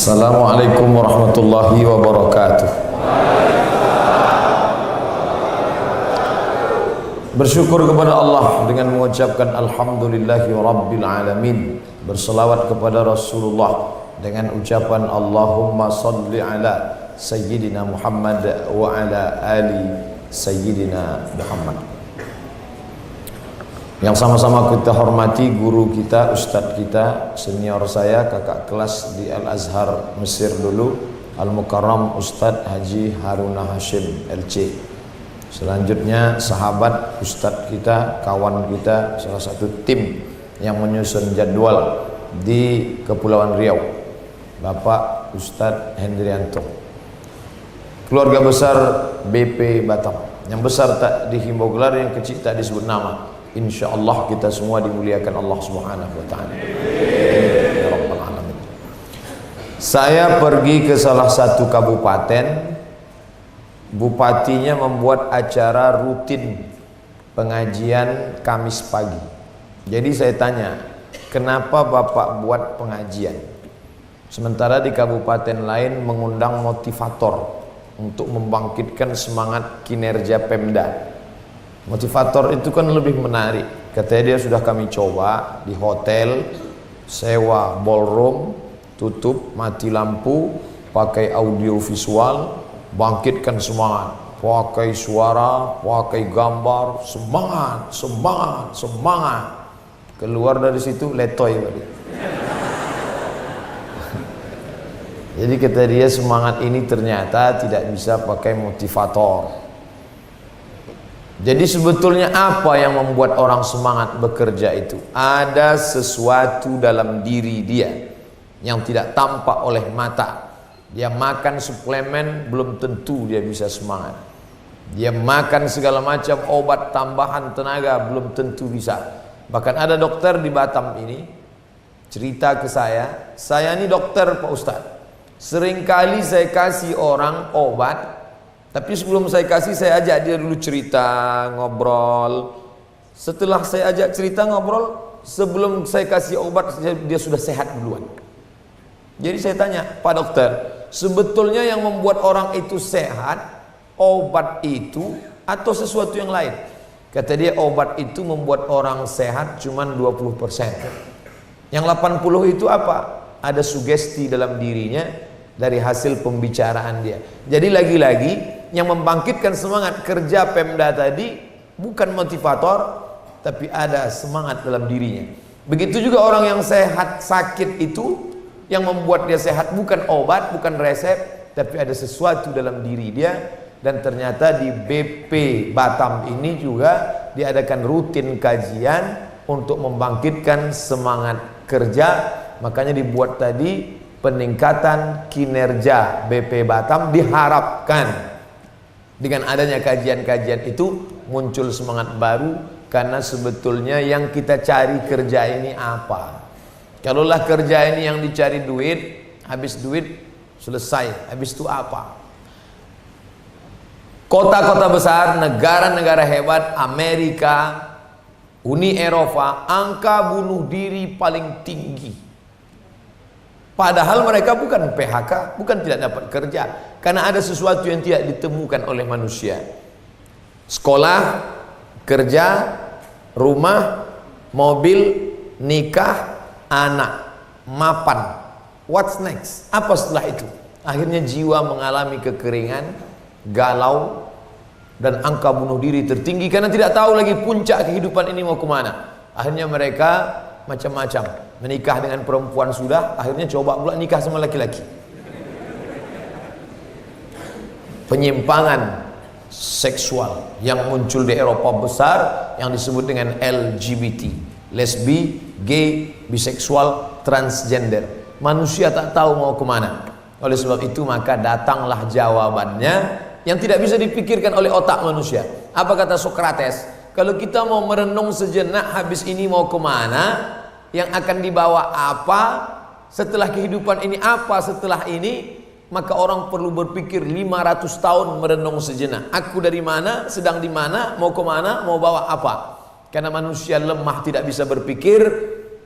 Assalamualaikum warahmatullahi wabarakatuh. Bersyukur kepada Allah dengan mengucapkan alhamdulillahi rabbil alamin. Berselawat kepada Rasulullah dengan ucapan Allahumma salli ala sayyidina Muhammad wa ala ali sayyidina Muhammad. Yang sama-sama kita hormati guru kita, ustadz kita, senior saya, kakak kelas di Al-Azhar Mesir dulu, Al-Mukarram Ustadz Haji Haruna Hashim LC. Selanjutnya sahabat ustadz kita, kawan kita, salah satu tim yang menyusun jadwal di Kepulauan Riau, Bapak Ustadz Hendrianto. Keluarga besar BP Batam, yang besar tak dihimbau gelar, yang kecil tak disebut nama. Insya Allah kita semua dimuliakan Allah Subhanahu wa ta'ala. Ya Rabbal Alamin. Saya pergi ke salah satu kabupaten, bupatinya membuat acara rutin pengajian Kamis pagi. Jadi saya tanya, kenapa Bapak buat pengajian? Sementara di kabupaten lain mengundang motivator untuk membangkitkan semangat kinerja Pemda. Motivator itu kan lebih menarik. Katanya dia sudah kami coba di hotel, sewa ballroom, tutup, mati lampu, pakai audio visual, bangkitkan semangat, pakai suara, pakai gambar, semangat, semangat, semangat. Keluar dari situ letoy tadi. Jadi kata dia semangat ini ternyata tidak bisa pakai motivator. Jadi sebetulnya apa yang membuat orang semangat bekerja itu? Ada sesuatu dalam diri dia yang tidak tampak oleh mata. Dia makan suplemen, belum tentu dia bisa semangat. Dia makan segala macam obat tambahan tenaga, belum tentu bisa. Bahkan ada dokter di Batam ini cerita ke saya ini dokter Pak Ustadz, seringkali saya kasih orang obat, tapi sebelum saya kasih, saya ajak dia dulu cerita, ngobrol. Setelah saya ajak cerita, ngobrol, sebelum saya kasih obat, dia sudah sehat duluan. Jadi saya tanya, Pak Dokter, sebetulnya yang membuat orang itu sehat, obat itu atau sesuatu yang lain? Kata dia, obat itu membuat orang sehat cuma 20%. Yang 80% itu apa? Ada sugesti dalam dirinya dari hasil pembicaraan dia. Jadi lagi-lagi yang membangkitkan semangat kerja Pemda tadi bukan motivator, tapi ada semangat dalam dirinya. Begitu juga orang yang sehat sakit itu, yang membuat dia sehat bukan obat, bukan resep, tapi ada sesuatu dalam diri dia. Dan ternyata di BP Batam ini juga diadakan rutin kajian untuk membangkitkan semangat kerja. Makanya dibuat tadi peningkatan kinerja BP Batam, diharapkan dengan adanya kajian-kajian itu muncul semangat baru. Karena sebetulnya yang kita cari kerja ini apa? Kalaulah kerja ini yang dicari duit, habis duit selesai, habis itu apa? Kota-kota besar, negara-negara hebat, Amerika, Uni Eropa, angka bunuh diri paling tinggi. Padahal mereka bukan PHK, bukan tidak dapat kerja, karena ada sesuatu yang tidak ditemukan oleh manusia. Sekolah, kerja, rumah, mobil, nikah, anak, mapan. What's next? Apa setelah itu? Akhirnya jiwa mengalami kekeringan, galau, dan angka bunuh diri tertinggi karena tidak tahu lagi puncak kehidupan ini mau kemana. Akhirnya mereka macam-macam. Menikah dengan perempuan sudah, akhirnya coba pula nikah sama laki-laki. Penyimpangan seksual yang muncul di Eropa besar yang disebut dengan LGBT, lesbi, gay, biseksual, transgender. Manusia tak tahu mau kemana. Oleh sebab itu maka datanglah jawabannya yang tidak bisa dipikirkan oleh otak manusia. Apa kata Sokrates? Kalau kita mau merenung sejenak, habis ini mau kemana, yang akan dibawa apa, setelah kehidupan ini apa setelah ini, maka orang perlu berpikir 500 tahun merenung sejenak. Aku dari mana, sedang di mana, mau kemana, mau bawa apa. Karena manusia lemah tidak bisa berpikir,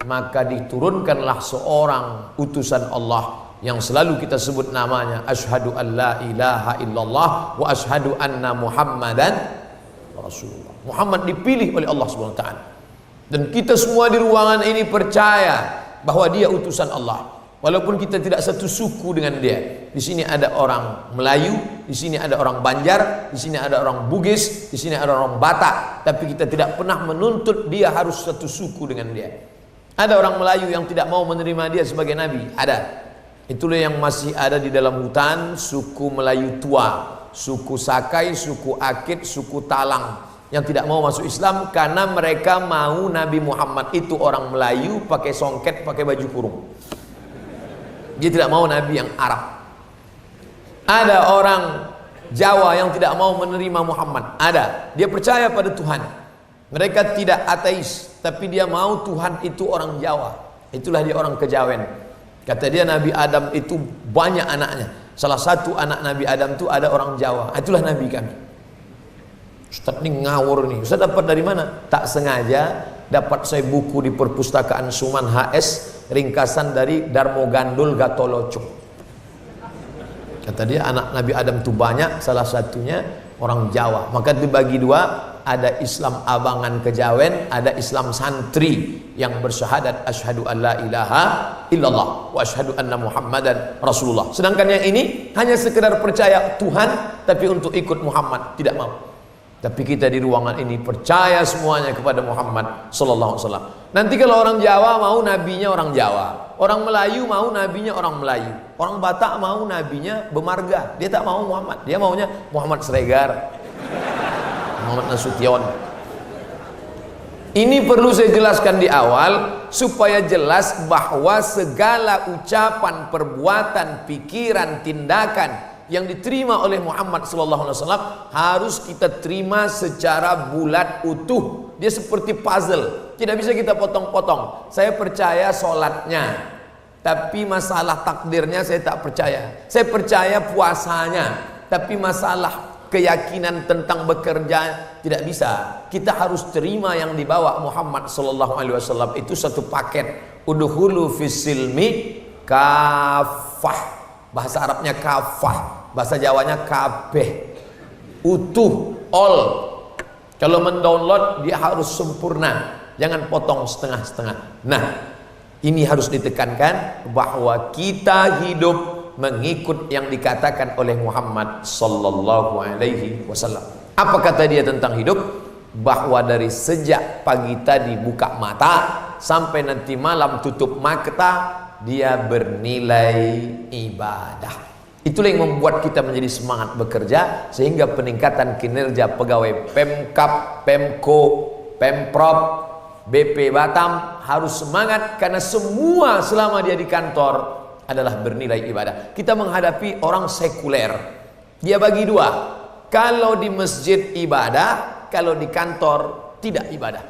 maka diturunkanlah seorang utusan Allah yang selalu kita sebut namanya, asyhadu an la ilaha illallah wa asyhadu anna Muhammadan Rasulullah. Muhammad dipilih oleh Allah Subhanahu wa taala. Dan kita semua di ruangan ini percaya bahwa dia utusan Allah. Walaupun kita tidak satu suku dengan dia. Di sini ada orang Melayu, di sini ada orang Banjar, di sini ada orang Bugis, di sini ada orang Batak, tapi kita tidak pernah menuntut dia harus satu suku dengan dia. Ada orang Melayu yang tidak mau menerima dia sebagai nabi, ada. Itulah yang masih ada di dalam hutan, suku Melayu tua, suku Sakai, suku Akit, suku Talang, yang tidak mau masuk Islam karena mereka mau Nabi Muhammad itu orang Melayu, pakai songket, pakai baju kurung. Dia tidak mau Nabi yang Arab. Ada orang Jawa yang tidak mau menerima Muhammad, ada. Dia percaya pada Tuhan. Mereka tidak ateis, tapi dia mau Tuhan itu orang Jawa. Itulah dia orang Kejawen. Kata dia Nabi Adam itu banyak anaknya. Salah satu anak Nabi Adam itu ada orang Jawa. Itulah Nabi kami. Ustaz ini ngawur nih. Ustaz dapat dari mana? Tak sengaja dapat saya buku di perpustakaan Suman HS, ringkasan dari Darmo Gandul Gatoloco. Kata dia anak Nabi Adam itu banyak, salah satunya orang Jawa. Maka dibagi dua, ada Islam Abangan Kejawen, ada Islam santri yang bersyahadat asyhadu an la ilaha illallah wa asyhadu anna Muhammadan Rasulullah. Sedangkan yang ini hanya sekedar percaya Tuhan, tapi untuk ikut Muhammad tidak mau. Tapi kita di ruangan ini percaya semuanya kepada Muhammad sallallahu alaihi wasallam. Nanti kalau orang Jawa mau nabinya orang Jawa, orang Melayu mau nabinya orang Melayu, orang Batak mau nabinya Bemarga. Dia tak mau Muhammad, dia maunya Muhammad Sregar, Muhammad Nasution. Ini perlu saya jelaskan di awal supaya jelas bahwa segala ucapan, perbuatan, pikiran, tindakan yang diterima oleh Muhammad sallallahu alaihi wasallam harus kita terima secara bulat utuh. Dia seperti puzzle, tidak bisa kita potong-potong. Saya percaya sholatnya, tapi masalah takdirnya saya tak percaya. Saya percaya puasanya, tapi masalah keyakinan tentang bekerja tidak bisa. Kita harus terima yang dibawa Muhammad sallallahu alaihi wasallam itu satu paket. Udhulu fisilmi kafah. Bahasa Arabnya kafah, bahasa Jawanya kabeh, utuh, all. Kalau mendownload dia harus sempurna, jangan potong setengah-setengah. Nah, ini harus ditekankan bahwa kita hidup mengikut yang dikatakan oleh Muhammad sallallahu alaihi wasallam. Apa kata dia tentang hidup? Bahwa dari sejak pagi tadi buka mata sampai nanti malam tutup mata, dia bernilai ibadah. Itulah yang membuat kita menjadi semangat bekerja, sehingga peningkatan kinerja pegawai Pemkab, Pemko, Pemprov, BP Batam harus semangat karena semua selama dia di kantor adalah bernilai ibadah. Kita menghadapi orang sekuler, dia bagi dua, kalau di masjid ibadah, kalau di kantor tidak ibadah.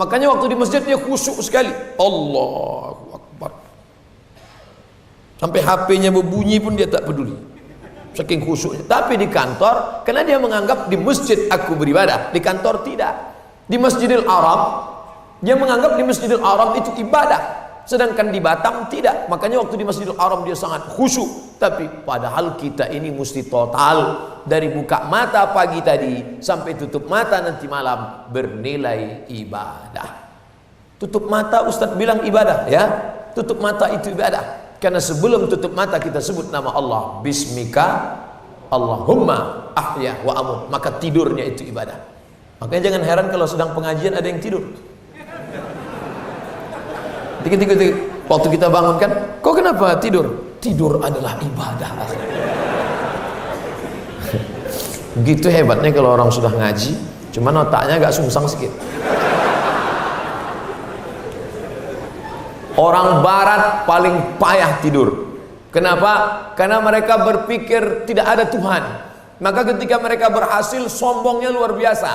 Makanya waktu di masjid dia khusyuk sekali, Allahu Akbar, sampai HP-nya berbunyi pun dia tak peduli, saking khusyuknya. Tapi di kantor, karena dia menganggap di masjid aku beribadah, di kantor tidak. Di Masjidil Haram, dia menganggap di Masjidil Haram itu ibadah, sedangkan di Batam tidak. Makanya waktu di Masjidil Haram dia sangat khusyuk. Tapi padahal kita ini mesti total, dari buka mata pagi tadi sampai tutup mata nanti malam bernilai ibadah. Tutup mata Ustadz bilang ibadah, ya, tutup mata itu ibadah. Karena sebelum tutup mata kita sebut nama Allah, Bismika Allahumma ahya wa amut, maka tidurnya itu ibadah. Makanya jangan heran kalau sedang pengajian ada yang tidur. Dikit-dikit waktu kita bangun kan, kok kenapa tidur? Tidur adalah ibadah. Begitu hebatnya kalau orang sudah ngaji, cuman otaknya agak sungsang sedikit. Orang barat paling payah tidur. Kenapa? Karena mereka berpikir tidak ada Tuhan. Maka ketika mereka berhasil, sombongnya luar biasa.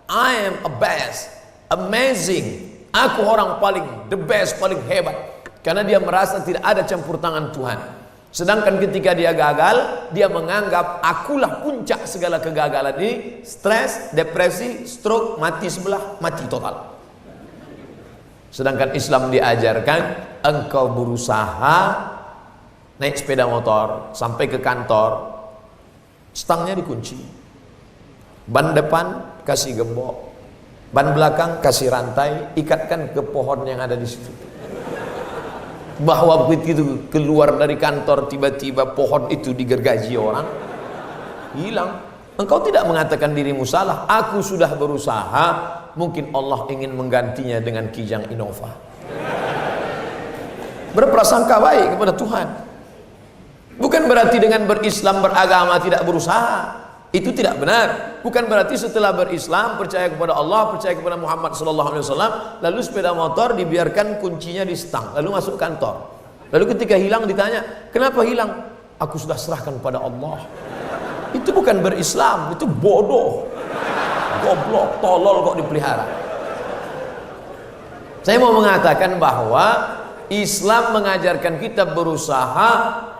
I am a best, amazing. Aku orang paling the best, paling hebat. Karena dia merasa tidak ada campur tangan Tuhan. Sedangkan ketika dia gagal, dia menganggap akulah puncak segala kegagalan ini. Stres, depresi, stroke, mati sebelah, mati total. Sedangkan Islam diajarkan engkau berusaha, naik sepeda motor sampai ke kantor, stangnya dikunci, ban depan kasih gembok, ban belakang kasih rantai, ikatkan ke pohon yang ada di situ. Bahwa begitu keluar dari kantor tiba-tiba pohon itu digergaji orang, hilang. Engkau tidak mengatakan dirimu salah, aku sudah berusaha, mungkin Allah ingin menggantinya dengan Kijang Innova. Berprasangka baik kepada Tuhan. Bukan berarti dengan berislam beragama tidak berusaha. Itu tidak benar. Bukan berarti setelah berislam, percaya kepada Allah, percaya kepada Muhammad SAW, lalu sepeda motor dibiarkan kuncinya di stang, lalu masuk kantor. Lalu ketika hilang ditanya, kenapa hilang? Aku sudah serahkan pada Allah. Itu bukan berislam, itu bodoh, goblok, tolol kok dipelihara. Saya mau mengatakan bahwa Islam mengajarkan kita berusaha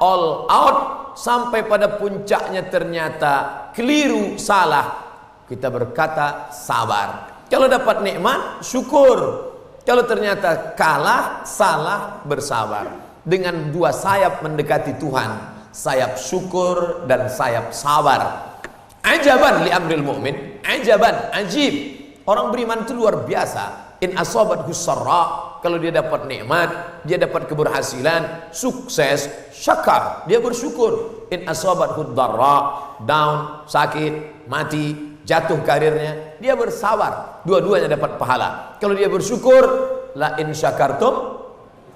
all out, sampai pada puncaknya ternyata keliru, salah, kita berkata sabar. Kalau dapat nikmat, syukur. Kalau ternyata kalah, salah, bersabar. Dengan dua sayap mendekati Tuhan, sayap syukur dan sayap sabar. Ajaban li amril mu'min, ajaban, ajib. Orang beriman itu luar biasa. In asabathu sarra, kalau dia dapat nikmat, dia dapat keberhasilan, sukses, syakar, dia bersyukur. In asabathu dharra, down, sakit, mati, jatuh karirnya, dia bersabar. Dua-duanya dapat pahala. Kalau dia bersyukur, la in syakartum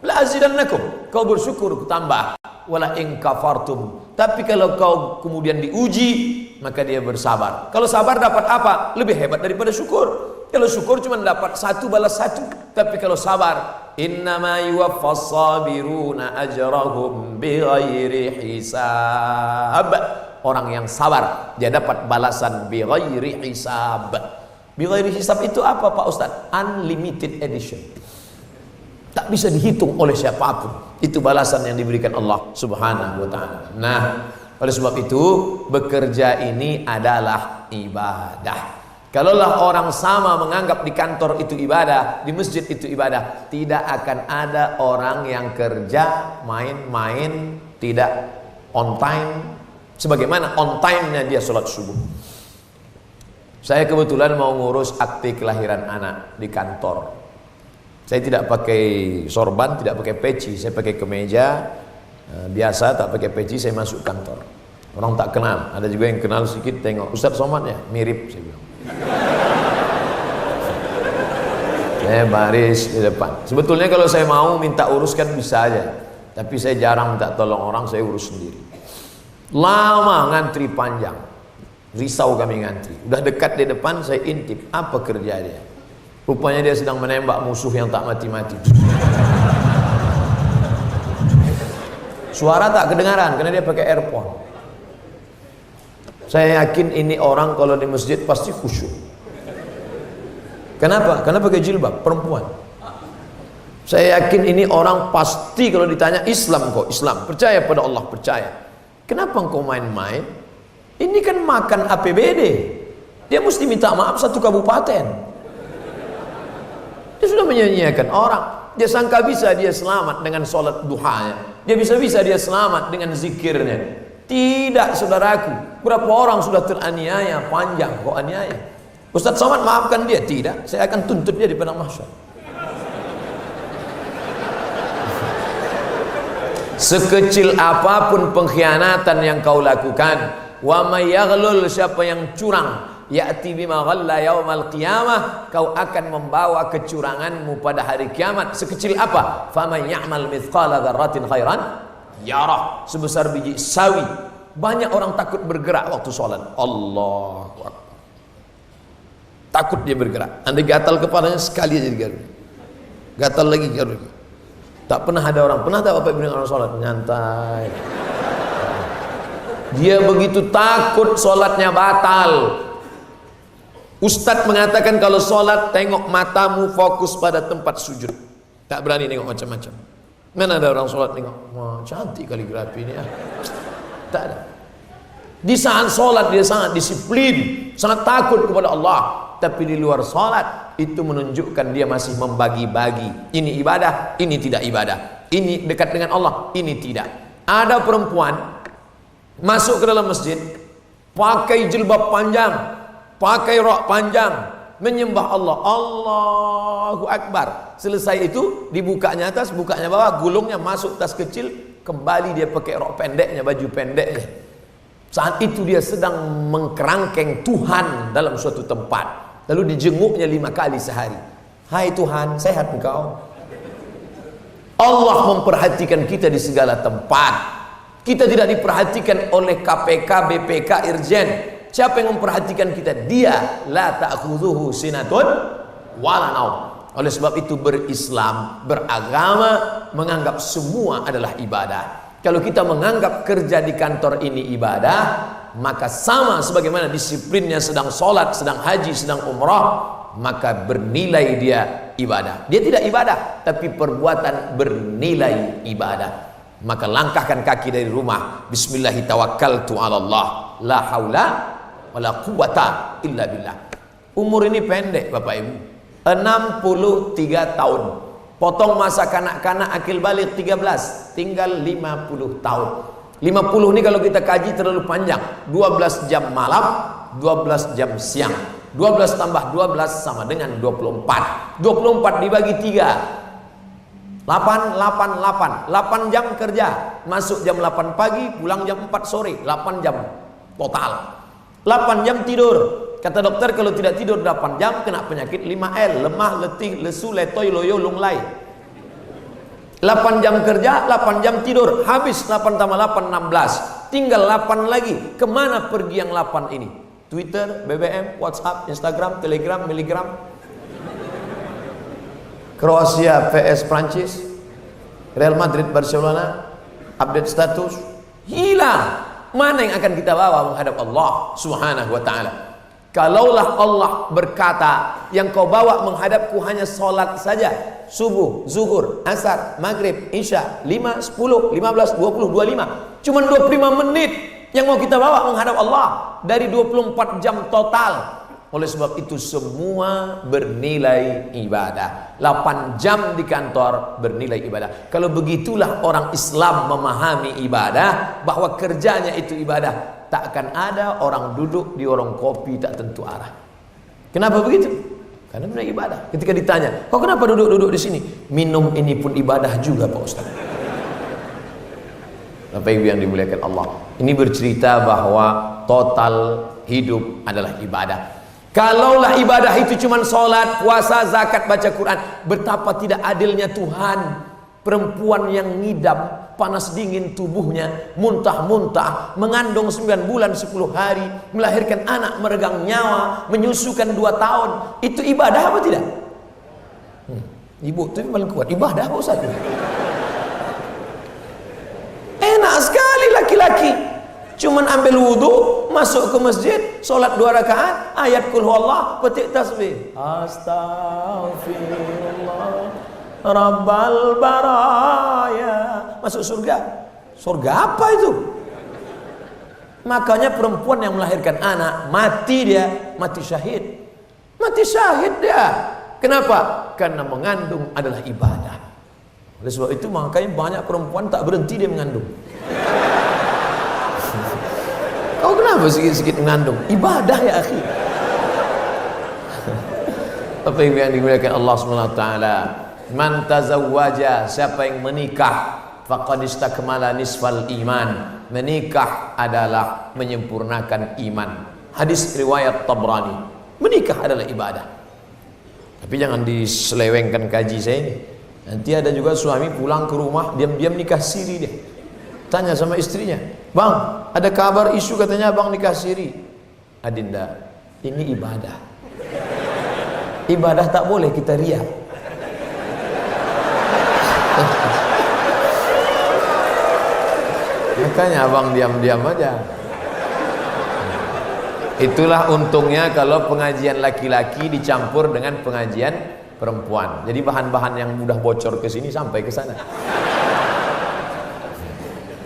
la azidannakum, kau bersyukur ku tambah. Wala in kafartum, tapi kalau kau kemudian diuji, maka dia bersabar. Kalau sabar dapat apa? Lebih hebat daripada syukur. Kalau syukur cuma dapat satu balas satu, tapi kalau sabar, innama yuwaffas sabiruna ajrahum bighairi hisab. Orang yang sabar dia dapat balasan bighairi hisab. Bighairi hisab itu apa Pak Ustadz? Unlimited edition, tak bisa dihitung oleh siapapun. Itu balasan yang diberikan Allah Subhanahu wa ta'ala. Nah, oleh sebab itu bekerja ini adalah ibadah. Kalaulah orang sama menganggap di kantor itu ibadah, di masjid itu ibadah, tidak akan ada orang yang kerja main-main, tidak on time sebagaimana on time-nya dia sholat subuh. Saya kebetulan mau ngurus akte kelahiran anak di kantor. Saya tidak pakai sorban, tidak pakai peci, saya pakai kemeja biasa, tak pakai peci, saya masuk kantor. Orang tak kenal, ada juga yang kenal sedikit, tengok Ustadz Somad ya, mirip, saya bilang. Saya baris di depan. Sebetulnya kalau saya mau minta uruskan bisa aja, tapi saya jarang minta tolong orang, saya urus sendiri. Lama ngantri panjang, risau kami ngantri. Udah dekat di depan, saya intip apa kerja dia. Rupanya dia sedang menembak musuh yang tak mati-mati. Suara tak kedengaran karena dia pakai earphone. Saya yakin ini orang kalau di masjid pasti khusyuk. Kenapa? Karena pakai jilbab, perempuan. Saya yakin ini orang pasti kalau ditanya Islam kok, Islam, percaya pada Allah, percaya. Kenapa engkau main-main? Ini kan makan APBD. Dia mesti minta maaf satu kabupaten. Dia sudah menyanyiakan orang. Dia sangka bisa dia selamat dengan sholat duhanya. Dia bisa-bisa dia selamat dengan zikirnya. Tidak, saudaraku. Berapa orang sudah teraniaya, panjang kok aniaya. Ustadz Somad maafkan dia. Tidak, saya akan tuntut dia di padang mahsyar. Sekecil apapun pengkhianatan yang kau lakukan, wa may yaghlul, siapa yang curang, ya'ti bima ghalla yaumal qiyamah, kau akan membawa kecuranganmu pada hari kiamat. Sekecil apa? Faman ya'mal mithqala dzarratin khairan yarah, sebesar biji sawi. Banyak orang takut bergerak waktu sholat. Allahu Akbar. Takut dia bergerak. Anda gatal kepalanya sekali aja digaruk. Gatal lagi garuk. Tak pernah ada orang, pernah tak Bapak bilang orang sholat nyantai. Dia begitu takut sholatnya batal. Ustadz mengatakan kalau sholat tengok matamu fokus pada tempat sujud. Tak berani nengok macam-macam. Mana ada orang sholat tengok, wah cantik kaligrafi ini ya. Tak ada. Di saat sholat dia sangat disiplin, sangat takut kepada Allah. Tapi di luar sholat itu menunjukkan dia masih membagi-bagi. Ini ibadah, ini tidak ibadah. Ini dekat dengan Allah, ini tidak. Ada perempuan masuk ke dalam masjid, pakai jilbab panjang, pakai rok panjang, menyembah Allah, Allahu Akbar. Selesai itu dibukanya atas, bukanya bawah, gulungnya masuk tas kecil, kembali dia pakai rok pendeknya, baju pendeknya. Saat itu dia sedang mengkerangkeng Tuhan dalam suatu tempat, lalu dijenguknya 5 kali sehari. Hai Tuhan, sehat engkau? Allah memperhatikan kita di segala tempat. Kita tidak diperhatikan oleh KPK, BPK, Irjen. Siapa yang memperhatikan kita? Dia. La ta'khudhuhu sinatun wala naum. Oleh sebab itu berislam, beragama, menganggap semua adalah ibadah. Kalau kita menganggap kerja di kantor ini ibadah, maka sama sebagaimana disiplinnya sedang sholat, sedang haji, sedang umrah, maka bernilai dia ibadah. Dia tidak ibadah, tapi perbuatan bernilai ibadah. Maka langkahkan kaki dari rumah, bismillahi tawakkaltu ala Allah, la haula wala quwata illa billah. Umur ini pendek Bapak Ibu, 63 tahun. Potong masa kanak-kanak akil balik 13, tinggal 50 tahun. 50 ini kalau kita kaji terlalu panjang. 12 jam malam, 12 jam siang. 12 tambah 12 sama dengan 24. 24 dibagi 3. 8 jam kerja. Masuk jam 8 pagi, pulang jam 4 sore. 8 jam total. 8 jam tidur. Kata dokter kalau tidak tidur 8 jam kena penyakit 5L, lemah, letih, lesu, letoy, loyo, lunglai. 8 jam kerja, 8 jam tidur. Habis 8 tambah 8, 16. Tinggal 8 lagi. Kemana pergi yang 8 ini? Twitter, BBM, WhatsApp, Instagram, Telegram, Miligram. Kroasia vs Prancis, Real Madrid Barcelona, update status. Hilang. Mana yang akan kita bawa menghadap Allah Subhanahu wa ta'ala? Kalaulah Allah berkata, yang kau bawa menghadapku hanya sholat saja, subuh, zuhur, asar, maghrib, isya, 5, 10, 15, 20, 25, cuma 25 menit yang mau kita bawa menghadap Allah dari 24 jam total. Oleh sebab itu semua bernilai ibadah. 8 jam di kantor bernilai ibadah. Kalau begitulah orang Islam memahami ibadah, bahwa kerjanya itu ibadah, tak akan ada orang duduk di warung kopi tak tentu arah. Kenapa begitu? Karena benar ibadah. Ketika ditanya, kok kenapa duduk-duduk di sini? Minum ini pun ibadah juga Pak Ustaz. Bapak Ibu yang dimuliakan Allah, ini bercerita bahwa total hidup adalah ibadah. Kalaulah ibadah itu cuma sholat, puasa, zakat, baca Quran, betapa tidak adilnya Tuhan. Perempuan yang ngidam, panas dingin tubuhnya, muntah-muntah, mengandung 9 bulan 10 hari, melahirkan anak, meregang nyawa, menyusukan 2 tahun. Itu ibadah apa tidak? Ibu itu paling kuat. Ibadah apa Ustaz? Enak sekali laki-laki. Cuman ambil wudhu, masuk ke masjid, sholat 2 rakaat, ayat kul huwallah, petik tasbih. Astaghfirullah Rabbal baraya. Masuk surga. Surga apa itu? Makanya perempuan yang melahirkan anak, mati dia, mati syahid. Mati syahid dia. Kenapa? Karena mengandung adalah ibadah. Oleh sebab itu makanya banyak perempuan tak berhenti dia mengandung. Kau kenapa sikit-sikit mengandung? Ibadah ya akhi. Apa yang dimuliakan Allah SWT, man tazawwaja, siapa yang menikah, faqad istakmala nisfal iman. Menikah adalah menyempurnakan iman. Hadis riwayat Tabrani. Menikah adalah ibadah. Tapi jangan diselewengkan kaji saya ini. Nanti ada juga suami pulang ke rumah diam-diam nikah siri dia. Tanya sama istrinya, bang, ada kabar isu katanya abang nikah siri. Adinda, ini ibadah. Ibadah tak boleh kita riak. Makanya abang diam-diam aja. Itulah untungnya kalau pengajian laki-laki dicampur dengan pengajian perempuan. Jadi bahan-bahan yang mudah bocor ke sini sampai ke sana.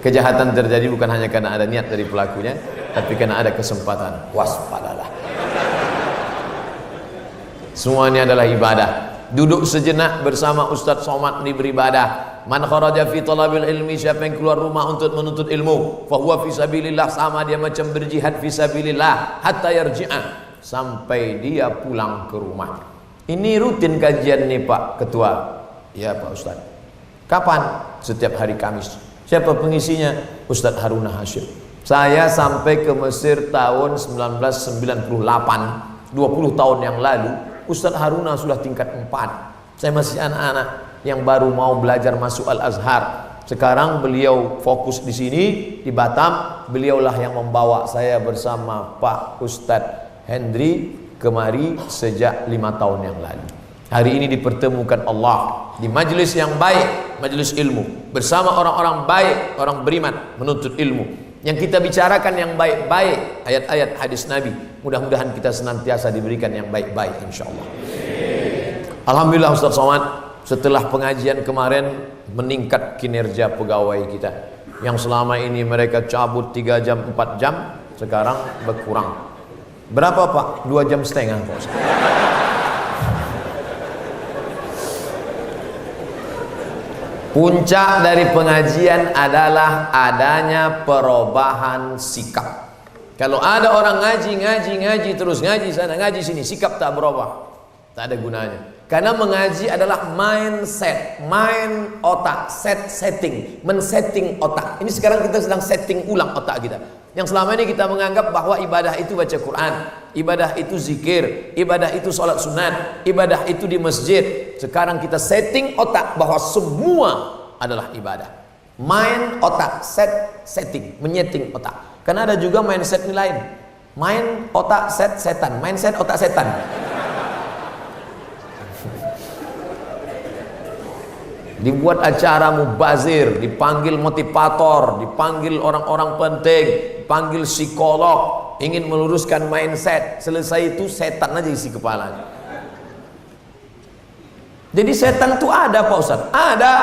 Kejahatan terjadi bukan hanya karena ada niat dari pelakunya, tapi karena ada kesempatan. Waspadalah. Semua ini adalah ibadah. Duduk sejenak bersama Ustadz Somad ini beribadah. Man kharaja fi talabil ilmi, siapa yang keluar rumah untuk menuntut ilmu, fa huwa fi sabilillah, sama dia macam berjihad fi sabilillah hatta yarji'a, sampai dia pulang ke rumah. Ini rutin kajian nih Pak Ketua. Ya Pak Ustaz. Kapan? Setiap hari Kamis. Siapa pengisinya? Ustaz Haruna Hasyim. Saya sampai ke Mesir tahun 1998, 20 tahun yang lalu. Ustaz Haruna sudah tingkat 4. Saya masih anak-anak yang baru mau belajar masuk Al-Azhar. Sekarang beliau fokus di sini di Batam. Beliaulah yang membawa saya bersama Pak Ustadz Hendri kemari sejak 5 tahun yang lalu. Hari ini dipertemukan Allah di majelis yang baik, majelis ilmu, bersama orang-orang baik, orang beriman menuntut ilmu. Yang kita bicarakan yang baik-baik, ayat-ayat hadis Nabi. Mudah-mudahan kita senantiasa diberikan yang baik-baik insyaallah. Alhamdulillah Ustaz Somad, setelah pengajian kemarin meningkat kinerja pegawai kita. Yang selama ini mereka cabut 3 jam 4 jam, sekarang berkurang. Berapa Pak? 2 jam setengah Pak Ustaz. Puncak dari pengajian adalah adanya perubahan sikap. Kalau ada orang ngaji terus ngaji sana ngaji sini, sikap tak berubah, tak ada gunanya. Karena mengaji adalah mindset, main otak, setting, men-setting otak. Ini sekarang kita sedang setting ulang otak kita. Yang selama ini kita menganggap bahwa ibadah itu baca Quran, ibadah itu zikir, ibadah itu sholat sunat, ibadah itu di masjid. Sekarang kita setting otak bahwa semua adalah ibadah. Main otak, setting, menyeting otak. Karena ada juga mindset ini lain. Main otak setan, mindset otak setan. Dibuat acara mubazir, dipanggil motivator, dipanggil orang-orang penting, dipanggil psikolog, ingin meluruskan mindset. Selesai itu setan aja isi kepalanya. Jadi setan itu ada Pak Ustaz? Ada.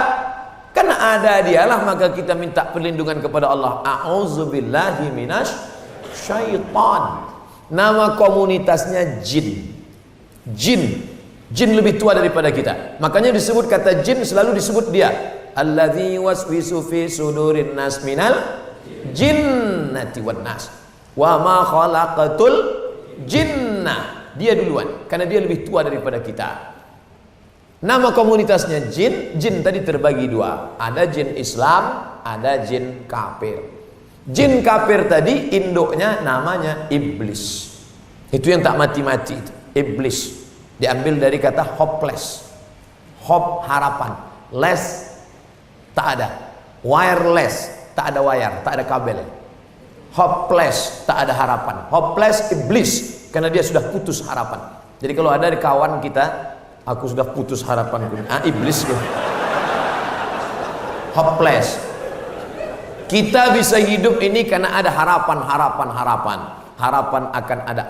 Karena ada dialah maka kita minta perlindungan kepada Allah. A'udzubillahi minasyaitan. Nama komunitasnya jin. Jin lebih tua daripada kita. Makanya disebut kata jin, selalu disebut dia alladzi waswisu fi sudurin nas minal jinnati wan nas wa ma khalaqatul jinna. Dia duluan karena dia lebih tua daripada kita. Nama komunitasnya jin. Jin tadi terbagi 2. Ada jin Islam, ada jin kafir. Jin kafir tadi induknya namanya iblis. Itu yang tak mati-mati itu, iblis. Diambil dari kata hopeless. Hope harapan, less tak ada, wireless tak ada wire, tak ada kabel. Hopeless tak ada harapan, hopeless iblis karena dia sudah putus harapan. Jadi kalau ada di kawan kita, aku sudah putus harapan, iblis gitu. Hopeless. Kita bisa hidup ini karena ada harapan. Harapan akan ada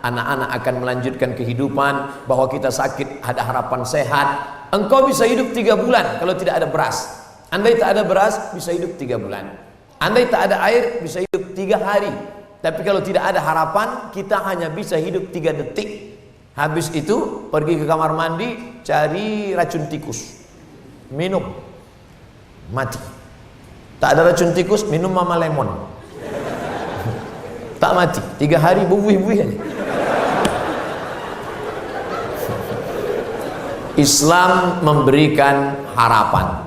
anak-anak akan melanjutkan kehidupan, bahwa kita sakit ada harapan sehat. Engkau bisa hidup 3 bulan kalau tidak ada beras. Andai tak ada beras bisa hidup 3 bulan. Andai tak ada air bisa hidup 3 hari. Tapi kalau tidak ada harapan, kita hanya bisa hidup 3 detik. Habis itu pergi ke kamar mandi, cari racun tikus, minum, mati. Tak ada racun tikus, minum mama lemon, tak mati. 3 hari buih-buih aja. Islam memberikan harapan.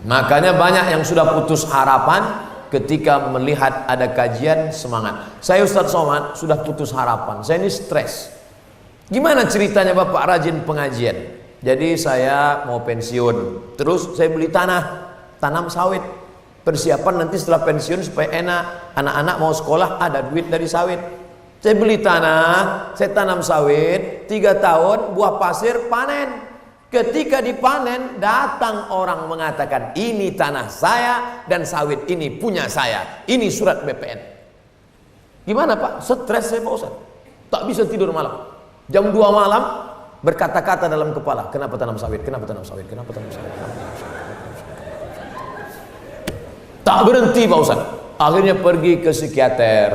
Makanya banyak yang sudah putus harapan ketika melihat ada kajian semangat. Saya Ustaz Somad sudah putus harapan. Saya ini stres. Gimana ceritanya Bapak rajin pengajian? Jadi saya mau pensiun, terus saya beli tanah, tanam sawit. Persiapan nanti setelah pensiun supaya enak, anak-anak mau sekolah ada duit dari sawit. Saya beli tanah, saya tanam sawit, 3 tahun buah pasir panen. Ketika dipanen, datang orang mengatakan ini tanah saya dan sawit ini punya saya, ini surat BPN. Gimana Pak? Stres saya Pak Ustaz, tak bisa tidur malam. Jam 2 malam berkata-kata dalam kepala, kenapa tanam sawit, kenapa tanam sawit, kenapa tanam sawit, kenapa tanam sawit. Tak berhenti Pak Ustaz. Akhirnya pergi ke psikiater.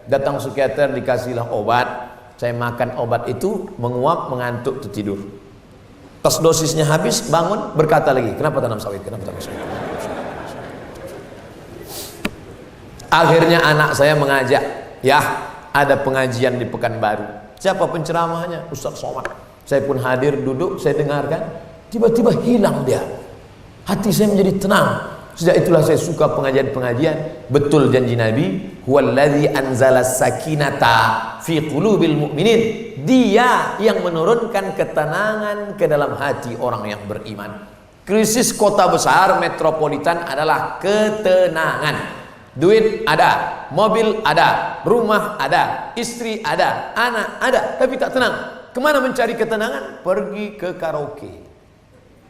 Datang psikiater, dikasihlah obat. Saya makan obat itu, menguap, mengantuk, tertidur. Pas dosisnya habis, bangun, berkata lagi, kenapa tanam sawit? Kenapa tanam sawit? Akhirnya anak saya mengajak, ya ada pengajian di Pekanbaru. Siapa penceramahnya? Ustaz Somad. Saya pun hadir, duduk, saya dengarkan. Tiba-tiba hilang dia. Hati saya menjadi tenang. Sejak itulah saya suka pengajian-pengajian. Betul janji Nabi, huwallazi anzala sakinata fi qulubil mu'minin. Dia yang menurunkan ketenangan ke dalam hati orang yang beriman. Krisis kota besar metropolitan adalah ketenangan. Duit ada, mobil ada, rumah ada, istri ada, anak ada, tapi tak tenang. Kemana mencari ketenangan? Pergi ke karaoke.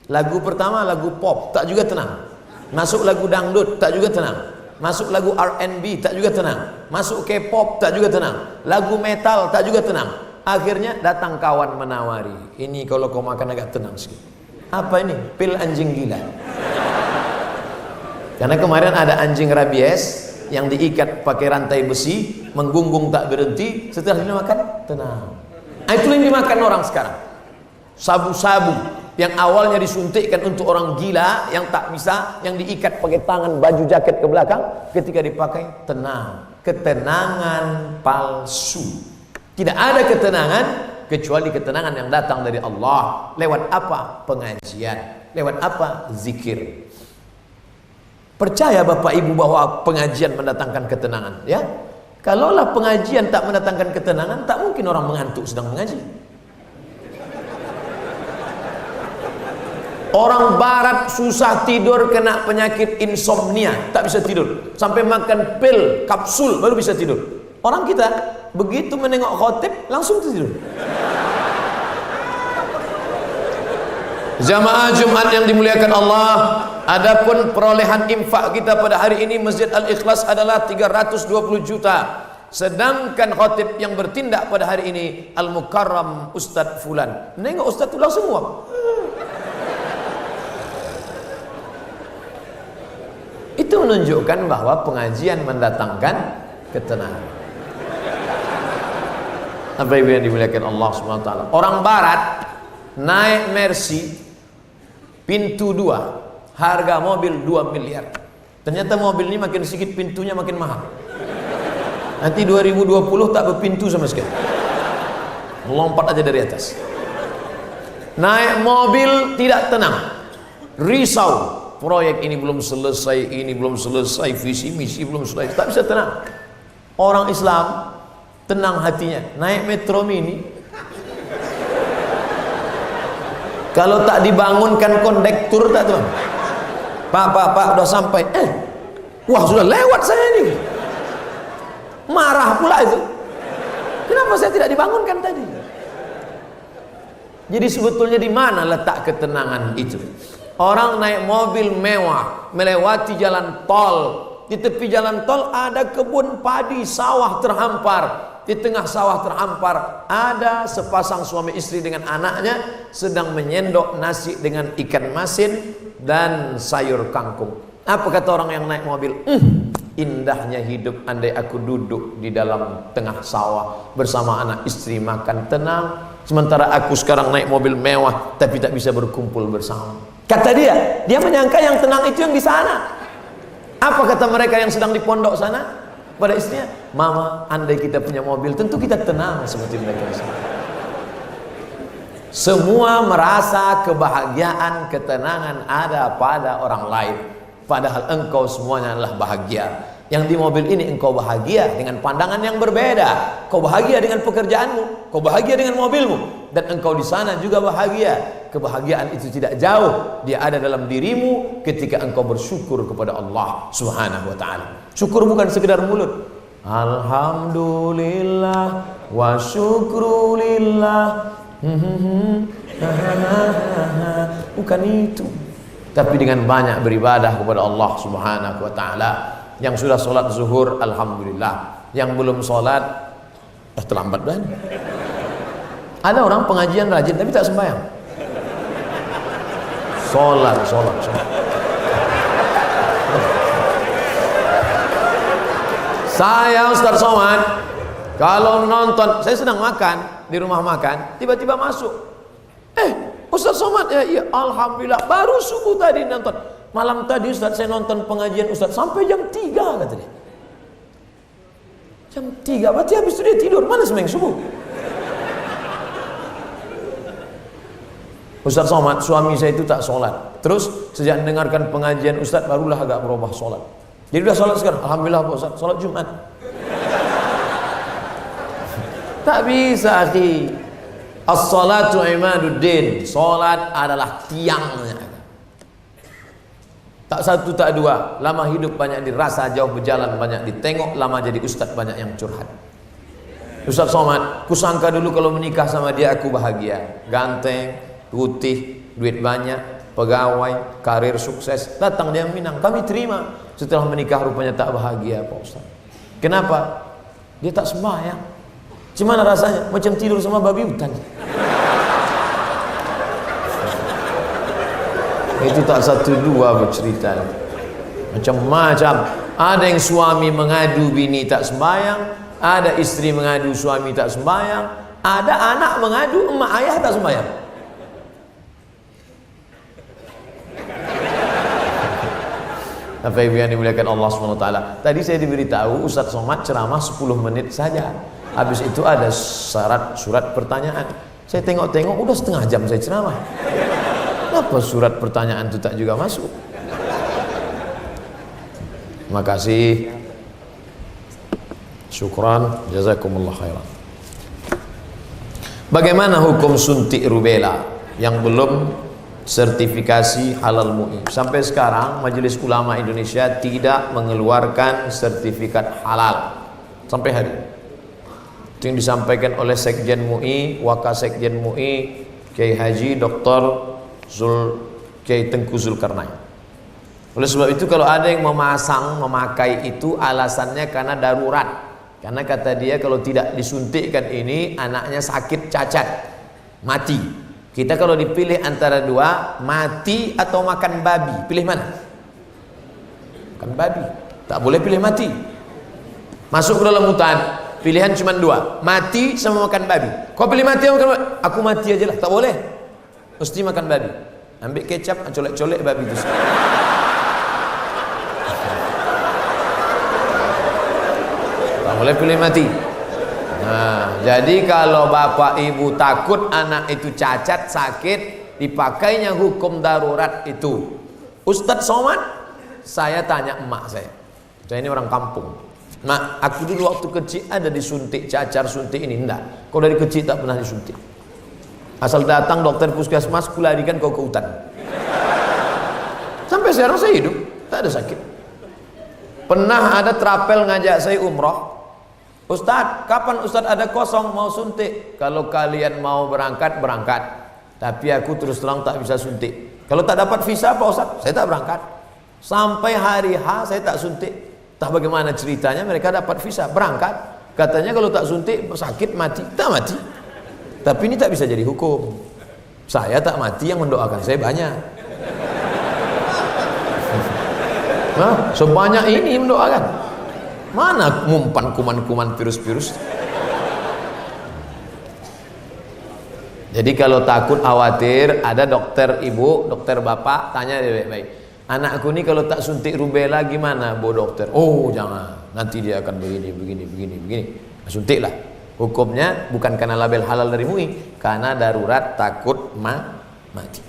Lagu pertama lagu pop, tak juga tenang. Masuk lagu dangdut, tak juga tenang. Masuk lagu R&B, tak juga tenang. Masuk K-pop, tak juga tenang. Lagu metal, tak juga tenang. Akhirnya datang kawan menawari, ini kalau kau makan agak tenang sedikit. Apa ini? Pil anjing gila. Karena kemarin ada anjing rabies yang diikat pakai rantai besi, menggungung tak berhenti, setelah dimakan tenang. Nah, itu yang dimakan orang sekarang. Sabu-sabu yang awalnya disuntikkan untuk orang gila yang tak bisa, yang diikat pakai tangan baju jaket ke belakang, ketika dipakai tenang. Ketenangan palsu. Tidak ada ketenangan kecuali ketenangan yang datang dari Allah. Lewat apa? Pengajian. Lewat apa? Zikir. Percaya Bapak Ibu bahwa pengajian mendatangkan ketenangan, ya? Kalaulah pengajian tak mendatangkan ketenangan, tak mungkin orang mengantuk sedang mengaji. Orang barat susah tidur, kena penyakit insomnia, tak bisa tidur. Sampai makan pil, kapsul baru bisa tidur. Orang kita begitu menengok khotib langsung tidur. Jamaah Jumat yang dimuliakan Allah, adapun perolehan infak kita pada hari ini Masjid Al-Ikhlas adalah 320 juta. Sedangkan khatib yang bertindak pada hari ini Al-Mukarram Ustadz Fulan. Nengok Ustadz itu langsung uang. Itu menunjukkan bahwa pengajian mendatangkan ketenangan. Apa ibu yang dimuliakan Allah SWT. Orang barat naik Mercy pintu 2, harga mobil 2 miliar. Ternyata mobil ini makin sedikit pintunya makin mahal. Nanti 2020 tak berpintu sama sekali. Melompat aja dari atas. Naik mobil tidak tenang, risau. Proyek ini belum selesai, visi misi belum selesai, tak bisa tenang. Orang Islam tenang hatinya. Naik metro mini, kalau tak dibangunkan kondektur tak tuan. Pak udah sampai. Wah sudah lewat saya ini. Marah pula itu. Kenapa saya tidak dibangunkan tadi? Jadi sebetulnya di mana letak ketenangan itu? Orang naik mobil mewah melewati jalan tol. Di tepi jalan tol ada kebun padi, sawah terhampar. Di tengah sawah terhampar ada sepasang suami istri dengan anaknya sedang menyendok nasi dengan ikan masin dan sayur kangkung. Apa kata orang yang naik mobil? Indahnya hidup andai aku duduk di dalam tengah sawah bersama anak istri makan tenang. Sementara aku sekarang naik mobil mewah tapi tak bisa berkumpul bersama. Kata dia menyangka yang tenang itu yang di sana. Apa kata mereka yang sedang di pondok sana? Pada istrinya, mama, andai kita punya mobil, tentu kita tenang seperti mereka. Semua merasa kebahagiaan, ketenangan ada pada orang lain. Padahal engkau semuanya adalah bahagia. Yang di mobil ini engkau bahagia dengan pandangan yang berbeda. Kau bahagia dengan pekerjaanmu, kau bahagia dengan mobilmu, dan engkau di sana juga bahagia. Kebahagiaan itu tidak jauh, dia ada dalam dirimu ketika engkau bersyukur kepada Allah Subhanahu wa taala. Syukur bukan sekedar mulut. Alhamdulillah wa syukrulillah. Bukan itu. Tapi dengan banyak beribadah kepada Allah Subhanahu wa taala. Yang sudah sholat zuhur, alhamdulillah. Yang belum sholat, terlambat banget. Ada orang pengajian rajin tapi tak sembahyang. Sholat. Saya Ustaz Somad, kalau nonton, saya sedang makan di rumah makan, tiba-tiba masuk. Ustaz Somad ya, iya, alhamdulillah baru subuh tadi nonton. Malam tadi Ustaz saya nonton pengajian Ustaz sampai jam 3 kata dia. Jam 3 berarti habis itu dia tidur. Mana sembahyang subuh? Ustaz Somad, suami saya itu tak sholat. Terus sejak mendengarkan pengajian Ustaz barulah agak berubah sholat. Jadi udah sholat sekarang. Alhamdulillah Pak Ustaz, sholat Jumat. Tak bisa akhi. As-salatu imaduddin. Sholat adalah tiangnya. Tak satu tak dua. Lama hidup banyak dirasa, jauh berjalan banyak ditengok. Lama jadi ustaz banyak yang curhat. Ustaz Somad, kusangka dulu kalau menikah sama dia aku bahagia. Ganteng, putih, duit banyak, pegawai, karir sukses. Datang dia Minang, kami terima. Setelah menikah rupanya tak bahagia Pak Ustaz. Kenapa? Dia tak sembahyang. Gimana rasanya? Macam tidur sama babi hutan. Itu tak satu dua bercerita. Macam-macam. Ada yang suami mengadu bini tak sembahyang, ada istri mengadu suami tak sembahyang, ada anak mengadu emak ayah tak sembahyang. Bapak Ibu yang dimuliakan Allah SWT. Tadi saya diberitahu Ustaz Somad ceramah 10 menit saja. Habis itu ada surat pertanyaan. Saya tengok-tengok udah setengah jam saya ceramah. Kenapa surat pertanyaan itu tak juga masuk? Terima kasih. Syukran, jazakumullah khairan. Bagaimana hukum suntik rubella yang belum sertifikasi halal MUI? Sampai sekarang Majelis Ulama Indonesia tidak mengeluarkan sertifikat halal sampai hari ini. Itu yang disampaikan oleh Sekjen MUI, Wakasekjen MUI, Kiai Haji Dr. Kiai Tengku Zulkarnain. Oleh sebab itu kalau ada yang memakai itu alasannya karena darurat. Karena kata dia kalau tidak disuntikkan ini anaknya sakit cacat, mati. Kita kalau dipilih antara dua, mati atau makan babi, pilih mana? Makan babi. Tak boleh pilih mati. Masuk ke dalam hutan. Pilihan cuma dua, mati sama makan babi. Kau pilih mati atau makan babi? Aku mati aja lah, tak boleh. Mesti makan babi. Ambil kecap, colek-colek babi itu. Tak boleh pilih mati. Nah, jadi kalau bapak ibu takut anak itu cacat, sakit, dipakainya hukum darurat itu. Ustadz Somad, saya tanya emak saya ini orang kampung. Mak, aku dulu waktu kecil ada disuntik cacar, suntik ini enggak. Kau dari kecil tak pernah disuntik. Asal datang dokter puskesmas, kularikan kau ke hutan. Sampai sekarang saya hidup, tak ada sakit. Pernah ada trapel ngajak saya umroh. Ustadz, kapan Ustadz ada kosong mau suntik? Kalau kalian mau berangkat, berangkat. Tapi aku terus terang tak bisa suntik. Kalau tak dapat visa Pak Ustadz, saya tak berangkat. Sampai hari H saya tak suntik. Tak bagaimana ceritanya mereka dapat visa, berangkat. Katanya kalau tak suntik sakit mati. Tak mati. Tapi ini tak bisa jadi hukum. Saya tak mati, yang mendoakan saya banyak. Nah, sebanyak ini mendoakan. Mana ngumpan kuman-kuman virus-virus? Jadi kalau takut khawatir, ada dokter ibu, dokter bapak, tanya baik-baik. Anakku ini kalau tak suntik rubella gimana, Bu Dokter? Oh jangan, nanti dia akan begini. Suntiklah. Hukumnya bukan karena label halal dari MUI, karena darurat takut mati.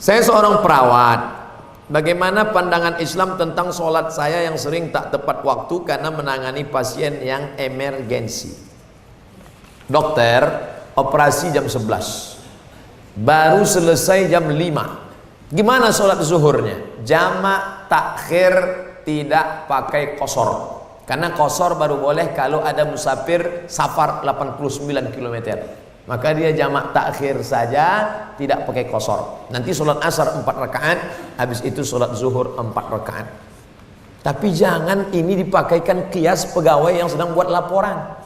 Saya seorang perawat. Bagaimana pandangan Islam tentang sholat saya yang sering tak tepat waktu karena menangani pasien yang emergensi? Dokter, operasi jam 11, baru selesai jam 5. Gimana sholat zuhurnya? Jamak takhir, tidak pakai qasar. Karena qasar baru boleh kalau ada musafir safar 89 km. Maka dia jamak takhir saja, tidak pakai qasar. Nanti sholat asar 4 rakaat, habis itu sholat zuhur 4 rakaat. Tapi jangan ini dipakaikan kias pegawai yang sedang buat laporan.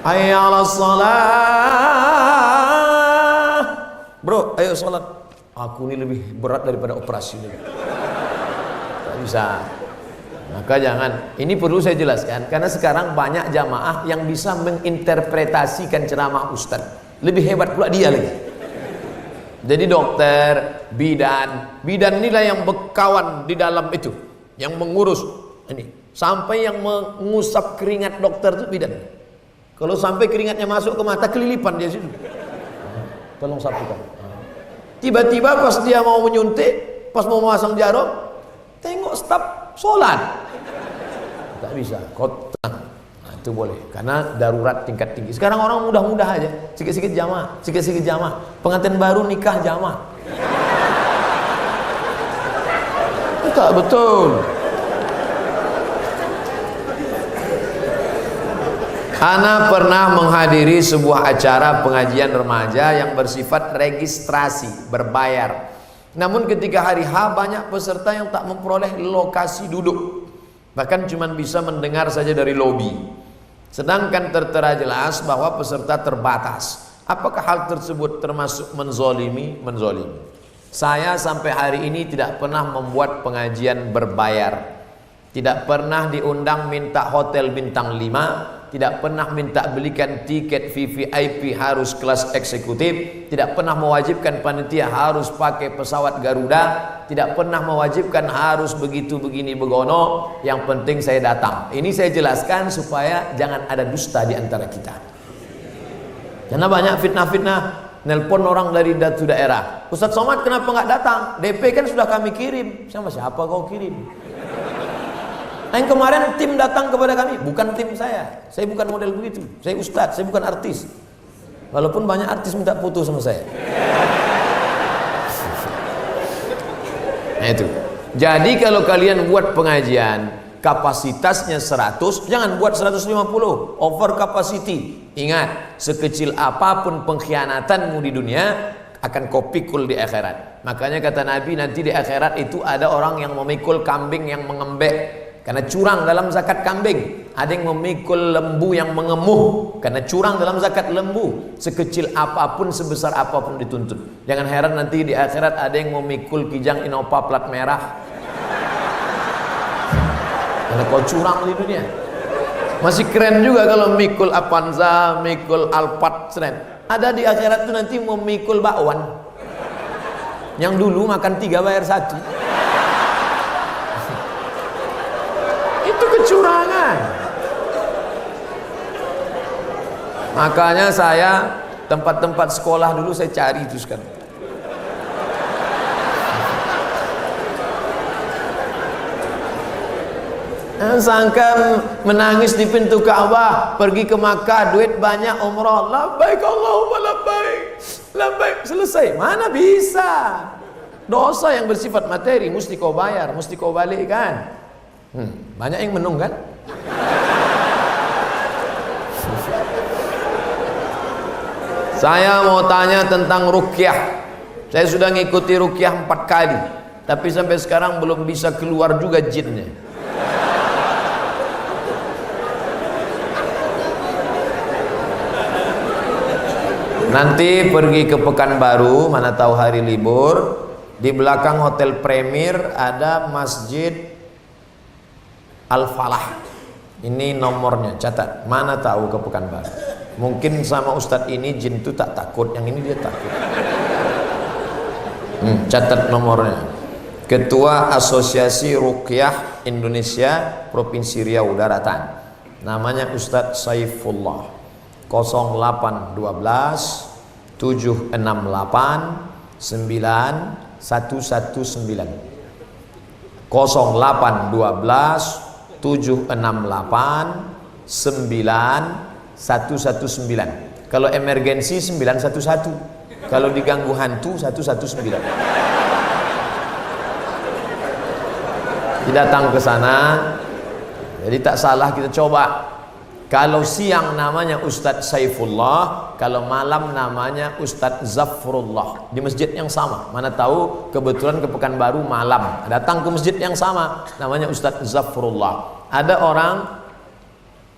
Hayya 'alas shalah. Bro, ayo sholat. Aku ini lebih berat daripada operasi ini. Tak bisa. Maka jangan. Ini perlu saya jelaskan karena sekarang banyak jamaah yang bisa menginterpretasikan ceramah ustaz. Lebih hebat pula dia lagi. Jadi dokter, bidan inilah yang berkawan di dalam itu, yang mengurus ini. Sampai yang mengusap keringat dokter itu bidan. Kalau sampai keringatnya masuk ke mata, kelilipan dia situ. Tolong sapukan. Tiba-tiba pas dia mau menyuntik, pas mau memasang jarum, tengok staf sholat. Tak bisa, kau tenang. Nah, itu boleh, karena darurat tingkat tinggi. Sekarang orang mudah-mudah aja, sikit-sikit jamaah, sikit-sikit jamaah. Pengantin baru nikah jamaah. Tak betul. Ana pernah menghadiri sebuah acara pengajian remaja yang bersifat registrasi, berbayar. Namun ketika hari H banyak peserta yang tak memperoleh lokasi duduk. Bahkan cuma bisa mendengar saja dari lobi. Sedangkan tertera jelas bahwa peserta terbatas. Apakah hal tersebut termasuk menzolimi? Menzolimi. Saya sampai hari ini tidak pernah membuat pengajian berbayar. Tidak pernah diundang minta hotel bintang 5. Tidak pernah minta belikan tiket VVIP harus kelas eksekutif. Tidak pernah mewajibkan panitia harus pakai pesawat Garuda. Tidak pernah mewajibkan harus begitu begini begono. Yang penting saya datang. Ini saya jelaskan supaya jangan ada dusta di antara kita. Karena banyak fitnah-fitnah. Nelpon orang dari datu daerah. Ustadz Somad kenapa nggak datang? DP kan sudah kami kirim. Sama siapa kau kirim? Yang kemarin tim datang kepada kami, bukan tim saya bukan model begitu, saya ustadz, saya bukan artis. Walaupun banyak artis minta foto sama saya. Nah itu. Jadi kalau kalian buat pengajian kapasitasnya 100, jangan buat 150, over capacity. Ingat, sekecil apapun pengkhianatanmu di dunia akan kau pikul di akhirat. Makanya kata Nabi, nanti di akhirat itu ada orang yang memikul kambing yang mengembek karena curang dalam zakat kambing. Ada yang memikul lembu yang mengemuh karena curang dalam zakat lembu. Sekecil apapun, sebesar apapun dituntut. Jangan heran nanti di akhirat ada yang memikul kijang Innova plat merah karena kau curang di dunia. Masih keren juga kalau mikul Avanza, mikul Alphard, keren. Ada di akhirat itu nanti memikul bakwan yang dulu makan 3 bayar 1. Itu kecurangan. Makanya saya tempat-tempat sekolah dulu saya cari itu sekarang. Sangka menangis di pintu Ka'bah, pergi ke Makkah, duit banyak, umrah, labbaik Allahumma labbaik, labbaik, selesai. Mana bisa? Dosa yang bersifat materi mesti kau bayar, mesti kau balikkan. Banyak yang menung kan? Saya mau tanya tentang ruqyah. Saya sudah ngikuti ruqyah 4 kali, tapi sampai sekarang belum bisa keluar juga jinnya. Nanti pergi ke Pekanbaru, mana tahu hari libur. Di belakang Hotel Premier ada Masjid Al-Falah. Ini nomornya, catat. Mana tahu ke Pekanbaru. Mungkin sama Ustadz ini jin itu tak takut, yang ini dia takut. Catat nomornya. Ketua Asosiasi Ruqyah Indonesia Provinsi Riau Daratan. Namanya Ustadz Saifullah. 0812 768 9119 0812 768 9119. Kalau emergensi 911. Kalau diganggu hantu 119. Datang ke sana. Jadi tak salah kita coba. Kalau siang namanya Ustadz Saifullah, kalau malam namanya Ustadz Zafrullah. Di masjid yang sama. Mana tahu kebetulan ke Pekanbaru malam, datang ke masjid yang sama, namanya Ustadz Zafrullah. Ada orang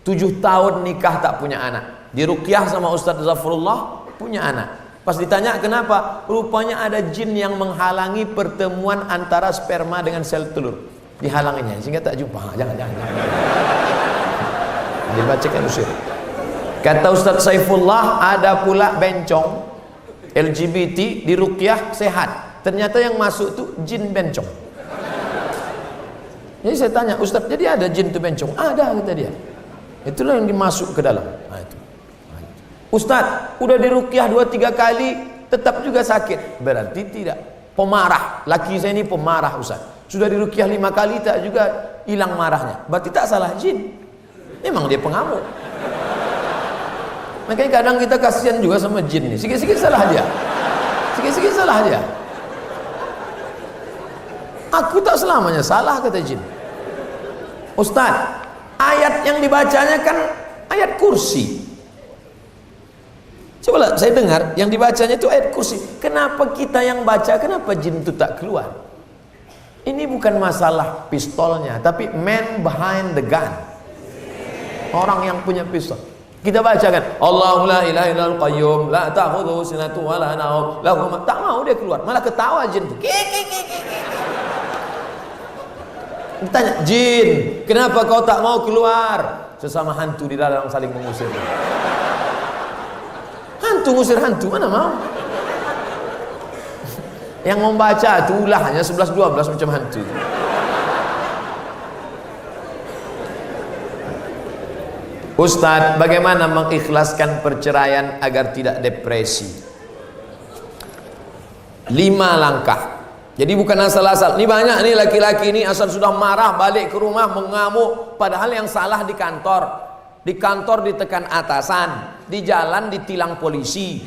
7 tahun nikah tak punya anak, diruqyah sama Ustadz Zafrullah, punya anak. Pas ditanya kenapa, rupanya ada jin yang menghalangi pertemuan antara sperma dengan sel telur, dihalanginya sehingga tak jumpa. Jangan. Dibacakan usir. Kata Ustadz Saifullah, ada pula bencong LGBT di ruqyah sehat. Ternyata yang masuk tuh jin bencong. Jadi saya tanya, Ustadz, jadi ada jin tuh bencong? Ada, kata dia. Itulah yang dimasuk ke dalam. Nah, itu. Ustadz, udah di ruqyah 2-3 kali tetap juga sakit. Berarti tidak. Pemarah. Laki saya ini pemarah, Ustadz. Sudah di ruqyah 5 kali tak juga hilang marahnya. Berarti tak salah jin. Memang dia pengamuk. Makanya kadang kita kasihan juga sama jin nih. Sikit-sikit salah dia. Sikit-sikit salah dia. Aku tak selamanya salah, kata jin. Ustaz, ayat yang dibacanya kan ayat kursi. Coba saya dengar yang dibacanya itu ayat kursi. Kenapa kita yang baca, kenapa jin itu tak keluar? Ini bukan masalah pistolnya, tapi man behind the gun. Orang yang punya pistol. Kita bacakan Allahu la ilaha illal qayyum la ta'khudhuhu sinatun wa la nawm lahu ma, tak mau dia keluar, malah ketawa jin tuh. Ditanya, jin, kenapa kau tak mau keluar? Sesama hantu di dalam saling mengusir. Hantu ngusir hantu, mana mau? Yang membaca itu ulahnya 11-12 macam hantu. Ustadz, bagaimana mengikhlaskan perceraian agar tidak depresi? 5 langkah. Jadi bukan asal-asal. Ini banyak nih laki-laki ini asal sudah marah balik ke rumah mengamuk. Padahal yang salah di kantor. Di kantor ditekan atasan, di jalan ditilang polisi.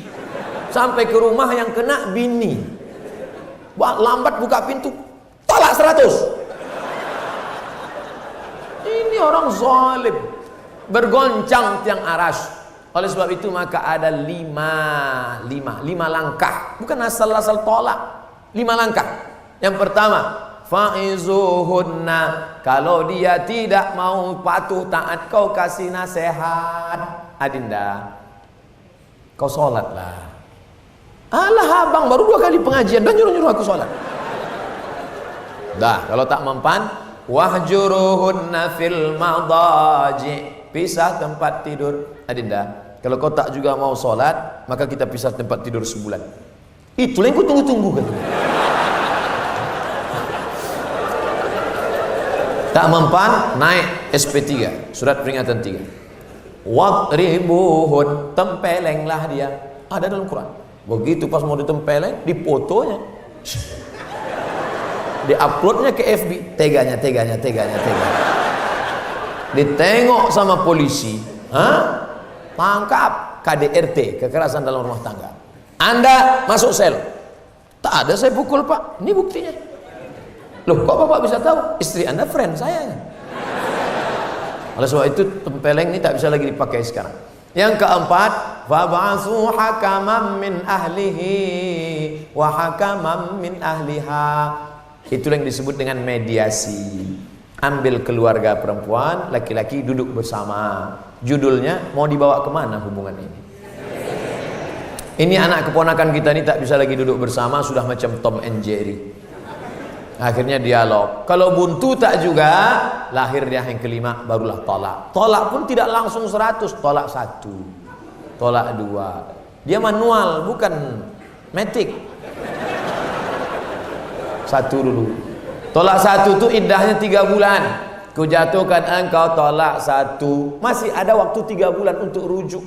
Sampai ke rumah yang kena bini. Lambat buka pintu, tolak 100. Ini orang zalim. Bergoncang tiang aras. Oleh sebab itu maka ada 5 langkah. Bukan asal-asal tolak. 5 langkah. Yang pertama, fa'izuhunna, kalau dia tidak mau patuh taat, kau kasih nasihat. Adinda, kau sholatlah. Alah abang, baru 2 kali pengajian dan nyuruh-nyuruh aku sholat. Dah, kalau tak mempan, wahjuruhunna fil madaji, pisah tempat tidur. Adinda, kalau kau tak juga mau sholat, maka kita pisah tempat tidur sebulan. Itu yang ku tunggu-tunggu kan. Tak mempan, naik SP3, surat peringatan 3. Wadribuhun, tempelenglah dia. Ada dalam Quran. Begitu pas mau ditempeleng, difotonya, diuploadnya ke FB. Teganya. Ditengok sama polisi, tangkap. KDRT, kekerasan dalam rumah tangga. Anda masuk sel. Tak ada saya pukul pak, ini buktinya. Loh kok bapak bisa tahu? Istri Anda friend saya. Oleh sebab itu tempeleng ini tak bisa lagi dipakai sekarang. Yang keempat, fab'asu hakaman min ahlihi wa hakaman min ahliha. Itu yang disebut dengan mediasi. Ambil keluarga perempuan, laki-laki duduk bersama. Judulnya, mau dibawa kemana hubungan ini? Ini anak keponakan kita ini tak bisa lagi duduk bersama, sudah macam Tom and Jerry. Akhirnya dialog. Kalau buntu tak juga, lahir dia yang kelima, barulah tolak. Tolak pun tidak langsung 100, tolak 1, tolak 2. Dia manual, bukan matic. 1 dulu. Tolak 1 itu iddahnya 3 bulan. Kujatuhkan engkau, tolak 1. Masih ada waktu 3 bulan untuk rujuk.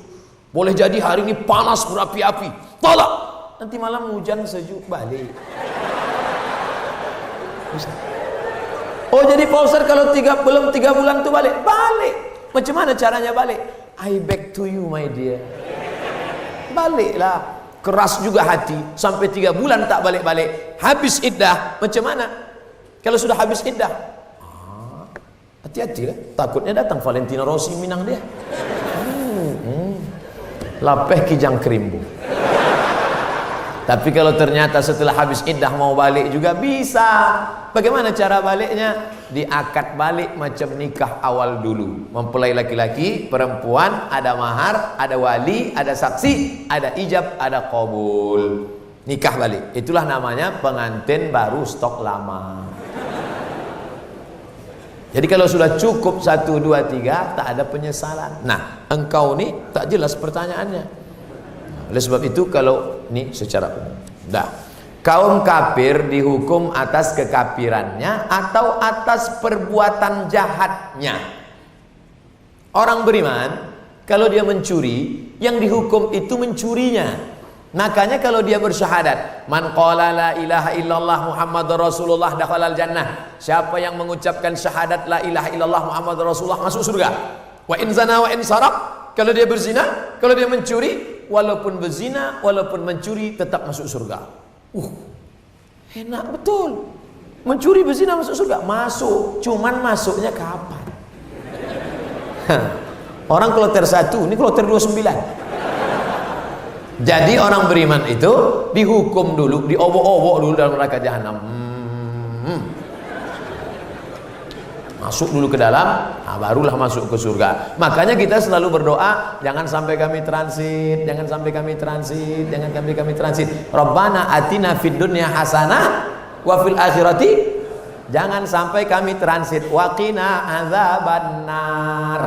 Boleh jadi hari ini panas berapi-api, tolak. Nanti malam hujan sejuk, balik. Oh jadi Pak Ustaz kalau belum 3 bulan tuh balik? Macam mana caranya balik? I beg to you my dear, baliklah. Keras juga hati, sampai 3 bulan tak balik-balik, habis iddah. Macam mana kalau sudah habis iddah? Hati-hati lah, takutnya datang Valentino Rossi minang dia. Lapeh kijang kerimbu. Tapi kalau ternyata setelah habis iddah mau balik juga bisa. Bagaimana cara baliknya? Diakad balik macam nikah awal dulu. Mempelai laki-laki, perempuan, ada mahar, ada wali, ada saksi, ada ijab, ada qabul. Nikah balik. Itulah namanya pengantin baru stok lama. Jadi kalau sudah cukup 1, 2, 3 tak ada penyesalan. Nah, engkau nih tak jelas pertanyaannya. Oleh sebab itu kalau ini secara umum, kaum kafir dihukum atas kekafirannya atau atas perbuatan jahatnya. Orang beriman kalau dia mencuri, yang dihukum itu mencurinya. Makanya kalau dia bersyahadat, man qala la ilaha illallah Muhammadur Rasulullah dakhalal jannah. Siapa yang mengucapkan syahadat la ilaha illallah Muhammadur Rasulullah masuk surga. Wa in zana wa in saraq, kalau dia berzina, kalau dia mencuri, walaupun berzina, walaupun mencuri tetap masuk surga. Enak betul. Mencuri, berzina masuk surga, masuk. Cuman masuknya kapan? Orang kloter 1, ini kloter 29. Jadi orang beriman itu dihukum dulu, diobok-obok dulu dalam neraka jahanam. Masuk dulu ke dalam, barulah masuk ke surga. Makanya kita selalu berdoa, jangan sampai kami transit, jangan sampai kami transit, jangan sampai kami transit. Rabbana atina fid dunya hasanah wa fil akhirati, jangan sampai kami transit. Wa qina adzabannar.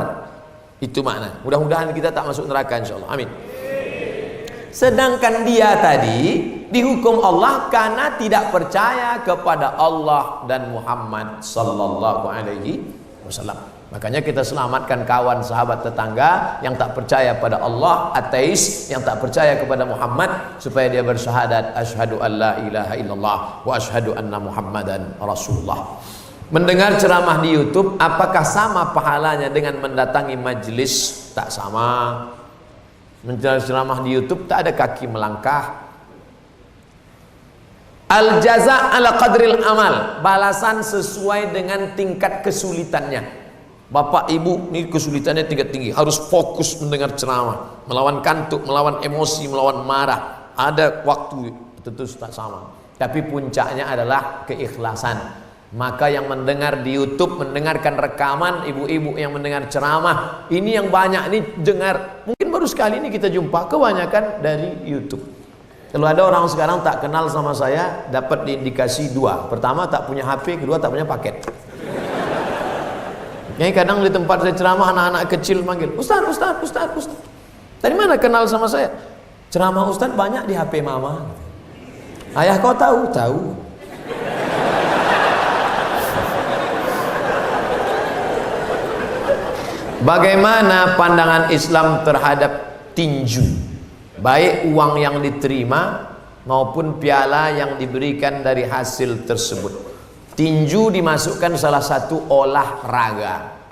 Itu makna. Mudah-mudahan kita tak masuk neraka insyaallah. Amin. Sedangkan dia tadi dihukum Allah karena tidak percaya kepada Allah dan Muhammad sallallahu alaihi wasallam. Makanya kita selamatkan kawan, sahabat, tetangga yang tak percaya pada Allah, ateis, yang tak percaya kepada Muhammad, supaya dia bersyahadat asyhadu an la ilaha illallah wa asyhadu anna Muhammadan Rasulullah. Mendengar ceramah di YouTube apakah sama pahalanya dengan mendatangi majelis? Tak sama. Mendengar ceramah di YouTube tak ada kaki melangkah. Al jaza ala qadril amal, balasan sesuai dengan tingkat kesulitannya. Bapak ibu ini kesulitannya tingkat tinggi, harus fokus mendengar ceramah, melawan kantuk, melawan emosi, melawan marah. Ada waktu tentu tak sama, tapi puncaknya adalah keikhlasan. Maka yang mendengar di YouTube, mendengarkan rekaman, ibu-ibu yang mendengar ceramah, ini yang banyak nih dengar. Mungkin baru sekali ini kita jumpa, kebanyakan dari YouTube. Kalau ada orang sekarang tak kenal sama saya, dapat diindikasi 2. Pertama tak punya HP, kedua tak punya paket. Ini kadang di tempat saya ceramah, anak-anak kecil manggil, Ustaz. Dari mana kenal sama saya? Ceramah Ustaz banyak di HP mama. Ayah kau tahu? Tahu. Bagaimana pandangan Islam terhadap tinju? Baik uang yang diterima maupun piala yang diberikan dari hasil tersebut. Tinju dimasukkan salah satu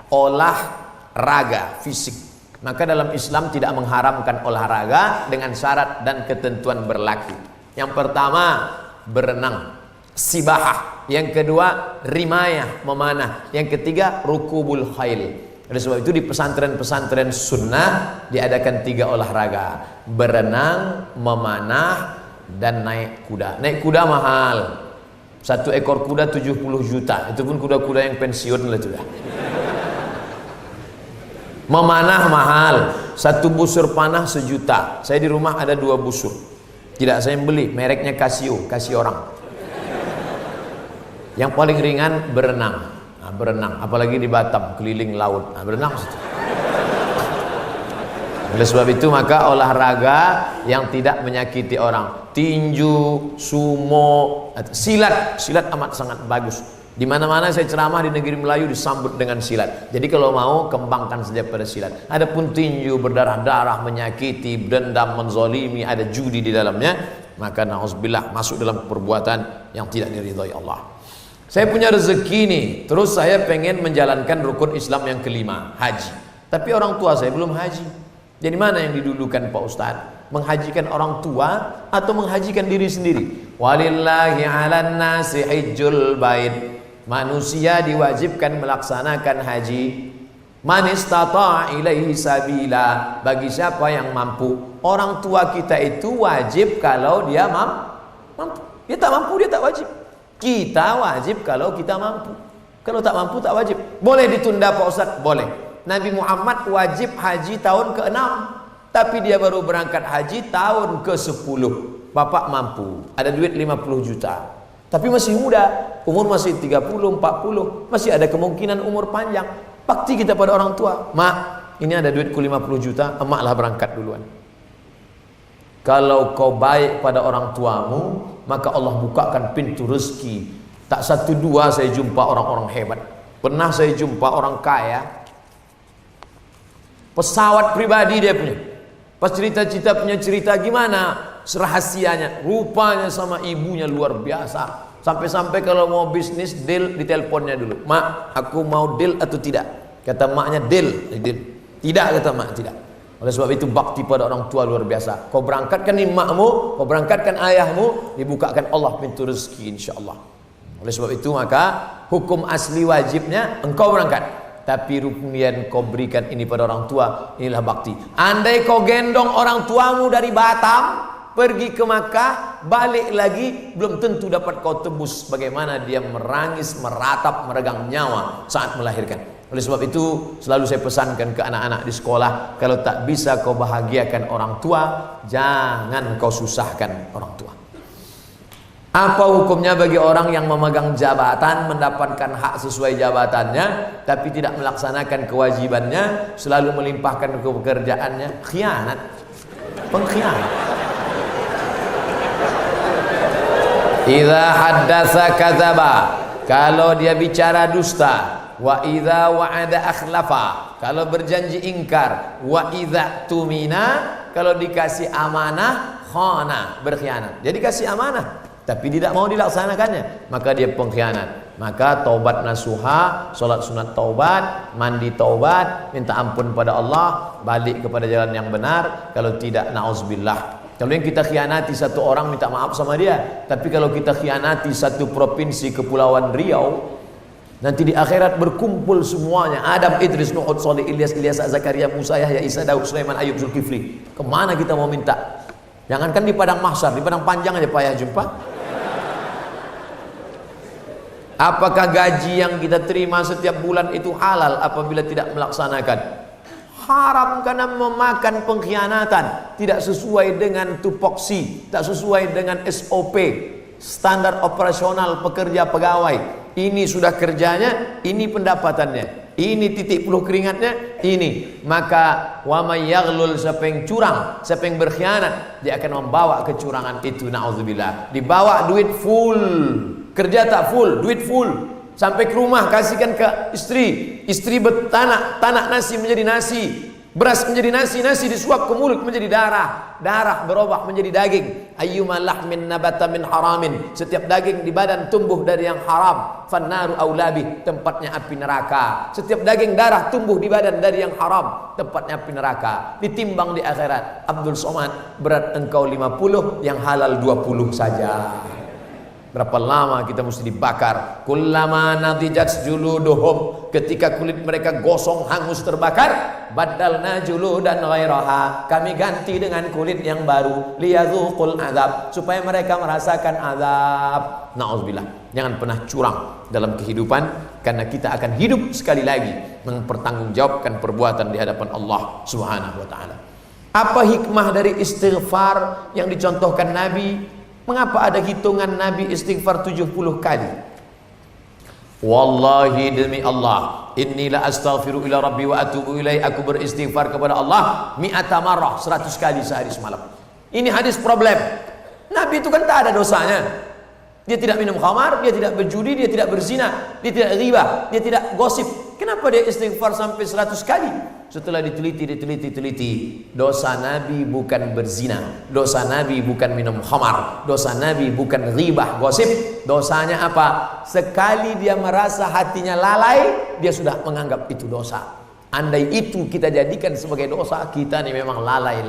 olahraga fisik. Maka dalam Islam tidak mengharamkan olahraga dengan syarat dan ketentuan berlaku. Yang pertama berenang, sibahah. Yang kedua rimayah, memanah. Yang ketiga rukubul khail. Oleh sebab itu di pesantren-pesantren sunnah diadakan 3 olahraga: berenang, memanah, dan naik kuda. Naik kuda mahal. 1 ekor kuda 70 juta. Itu pun kuda-kuda yang pensiun lah sudah. Memanah mahal. 1 busur panah 1 juta. Saya di rumah ada 2 busur. Tidak saya beli, mereknya Casio, kasih orang. Yang paling ringan berenang. Berenang, apalagi di Batam, keliling laut, berenang situ. Oleh sebab itu maka olahraga yang tidak menyakiti orang, tinju, sumo, silat amat sangat bagus. Di mana-mana saya ceramah di negeri Melayu disambut dengan silat. Jadi kalau mau kembangkan saja pada silat. Adapun tinju berdarah-darah, menyakiti, dendam, menzalimi, ada judi di dalamnya, maka na'udzubillah masuk dalam perbuatan yang tidak diridhai Allah. Saya punya rezeki nih, terus saya pengen menjalankan rukun Islam yang kelima, haji. Tapi orang tua saya belum haji. Jadi mana yang didulukan Pak Ustadz? Menghajikan orang tua atau menghajikan diri sendiri? Walillahi 'alan nasi hajjul bait. Manusia diwajibkan melaksanakan haji. Man istata'a ilaihi sabila, bagi siapa yang mampu. Orang tua kita itu wajib kalau dia mampu. Dia tak mampu, dia tak wajib. Kita wajib kalau kita mampu. Kalau tak mampu tak wajib. Boleh ditunda Pak Ustaz? Boleh. Nabi Muhammad wajib haji tahun ke-6, tapi dia baru berangkat haji tahun ke-10. Bapak mampu, ada duit 50 juta, tapi masih muda. umur masih 30, 40, masih ada kemungkinan umur panjang. Bakti kita pada orang tua. Mak, ini ada duitku 50 juta, emaklah berangkat duluan. Kalau kau baik pada orang tuamu, maka Allah bukakan pintu rezeki. Tak satu dua saya jumpa orang-orang hebat. Pernah saya jumpa orang kaya, pesawat pribadi dia punya. Pas cerita-cerita punya cerita gimana rahasianya, rupanya sama ibunya luar biasa. Sampai-sampai kalau mau bisnis deal diteleponnya dulu. Mak, aku mau deal atau tidak? Kata maknya deal. Tidak, kata mak, tidak. Oleh sebab itu bakti pada orang tua luar biasa. Kau berangkatkan makmu, kau berangkatkan ayahmu, dibukakan Allah pintu rezeki insyaallah. Oleh sebab itu maka hukum asli wajibnya engkau berangkat, tapi rukun kau berikan ini pada orang tua, inilah bakti. Andai kau gendong orang tuamu dari Batam pergi ke Makkah, balik lagi belum tentu dapat kau tebus bagaimana dia merangis, meratap, meregang nyawa saat melahirkan. Oleh sebab itu selalu saya pesankan ke anak-anak di sekolah, kalau tak bisa kau bahagiakan orang tua, jangan kau susahkan orang tua. Apa hukumnya bagi orang yang memegang jabatan, mendapatkan hak sesuai jabatannya, tapi tidak melaksanakan kewajibannya, selalu melimpahkan ke pekerjaannya? Khianat, pengkhianat. Idza haddatsa kadzaba, kalau dia bicara dusta. Wa idza wa'ada akhlafa, kalau berjanji ingkar. Wa idza tumina, kalau dikasih amanah khana, berkhianat. Jadi kasih amanah tapi tidak mau dilaksanakannya, maka dia pengkhianat. Maka taubat nasuha, salat sunat taubat, mandi taubat, minta ampun pada Allah, balik kepada jalan yang benar. Kalau tidak, nauzubillah. Kalau yang kita khianati satu orang, minta maaf sama dia. Tapi kalau kita khianati satu provinsi Kepulauan Riau, nanti di akhirat berkumpul semuanya. Adam, Idris, Nuh, Salih, Ilyas, Zakaria, Musa, Yahya, Isa, Daud, Sulaiman, Ayub, Zulkifli. Kemana kita mau minta? Jangankan di padang mahsyar, di padang panjang aja payah jumpa. Apakah gaji yang kita terima setiap bulan itu halal apabila tidak melaksanakan? Haram karena memakan pengkhianatan, tidak sesuai dengan tupoksi, tak sesuai dengan SOP, standar operasional pekerja pegawai. Ini sudah kerjanya, ini pendapatannya, ini titik puluh keringatnya, ini. Maka wa may yaghlul, siapa yang curang, siapa yang berkhianat, dia akan membawa kecurangan itu, naudzubillah. Dibawa duit full, kerja tak full, duit full, sampai ke rumah kasihkan ke istri. Istri bertanak, tanak nasi menjadi nasi, beras menjadi nasi, nasi disuap ke mulut menjadi darah, darah berubah menjadi daging. Ayyuma lahmin nabata min haramin, setiap daging di badan tumbuh dari yang haram, fannaru aulabi, tempatnya api neraka. Setiap daging darah tumbuh di badan dari yang haram, tempatnya api neraka. Ditimbang di akhirat, Abdul Somad, berat engkau 50, yang halal 20 saja. Berapa lama kita mesti dibakar? Kullama nadijat juluduhum, ketika kulit mereka gosong, hangus, terbakar, badalna juludan ghairaha, kami ganti dengan kulit yang baru, liyadzuqul azab, supaya mereka merasakan azab. Nauzubillah. Jangan pernah curang dalam kehidupan, karena kita akan hidup sekali lagi mempertanggungjawabkan perbuatan di hadapan Allah Subhanahu wa taala. Apa hikmah dari istighfar yang dicontohkan Nabi? Mengapa ada hitungan Nabi istighfar 70 kali? Wallahi, demi Allah, inni la astaghfiru ila rabbi wa atubu ilai, aku beristighfar kepada Allah mi'ata marrah, 100 kali sehari semalam. Ini hadis problem. Nabi itu kan tak ada dosanya. Dia tidak minum khamar, dia tidak berjudi, dia tidak berzina, dia tidak riba, dia tidak gosip. Kenapa dia istighfar sampai 100 kali? Setelah diteliti, dosa Nabi bukan berzina, dosa Nabi bukan minum khamar, dosa Nabi bukan ghibah, gosip. Dosanya apa? Sekali dia merasa hatinya lalai, dia sudah menganggap itu dosa. Andai itu kita jadikan sebagai dosa, kita nih memang lalai,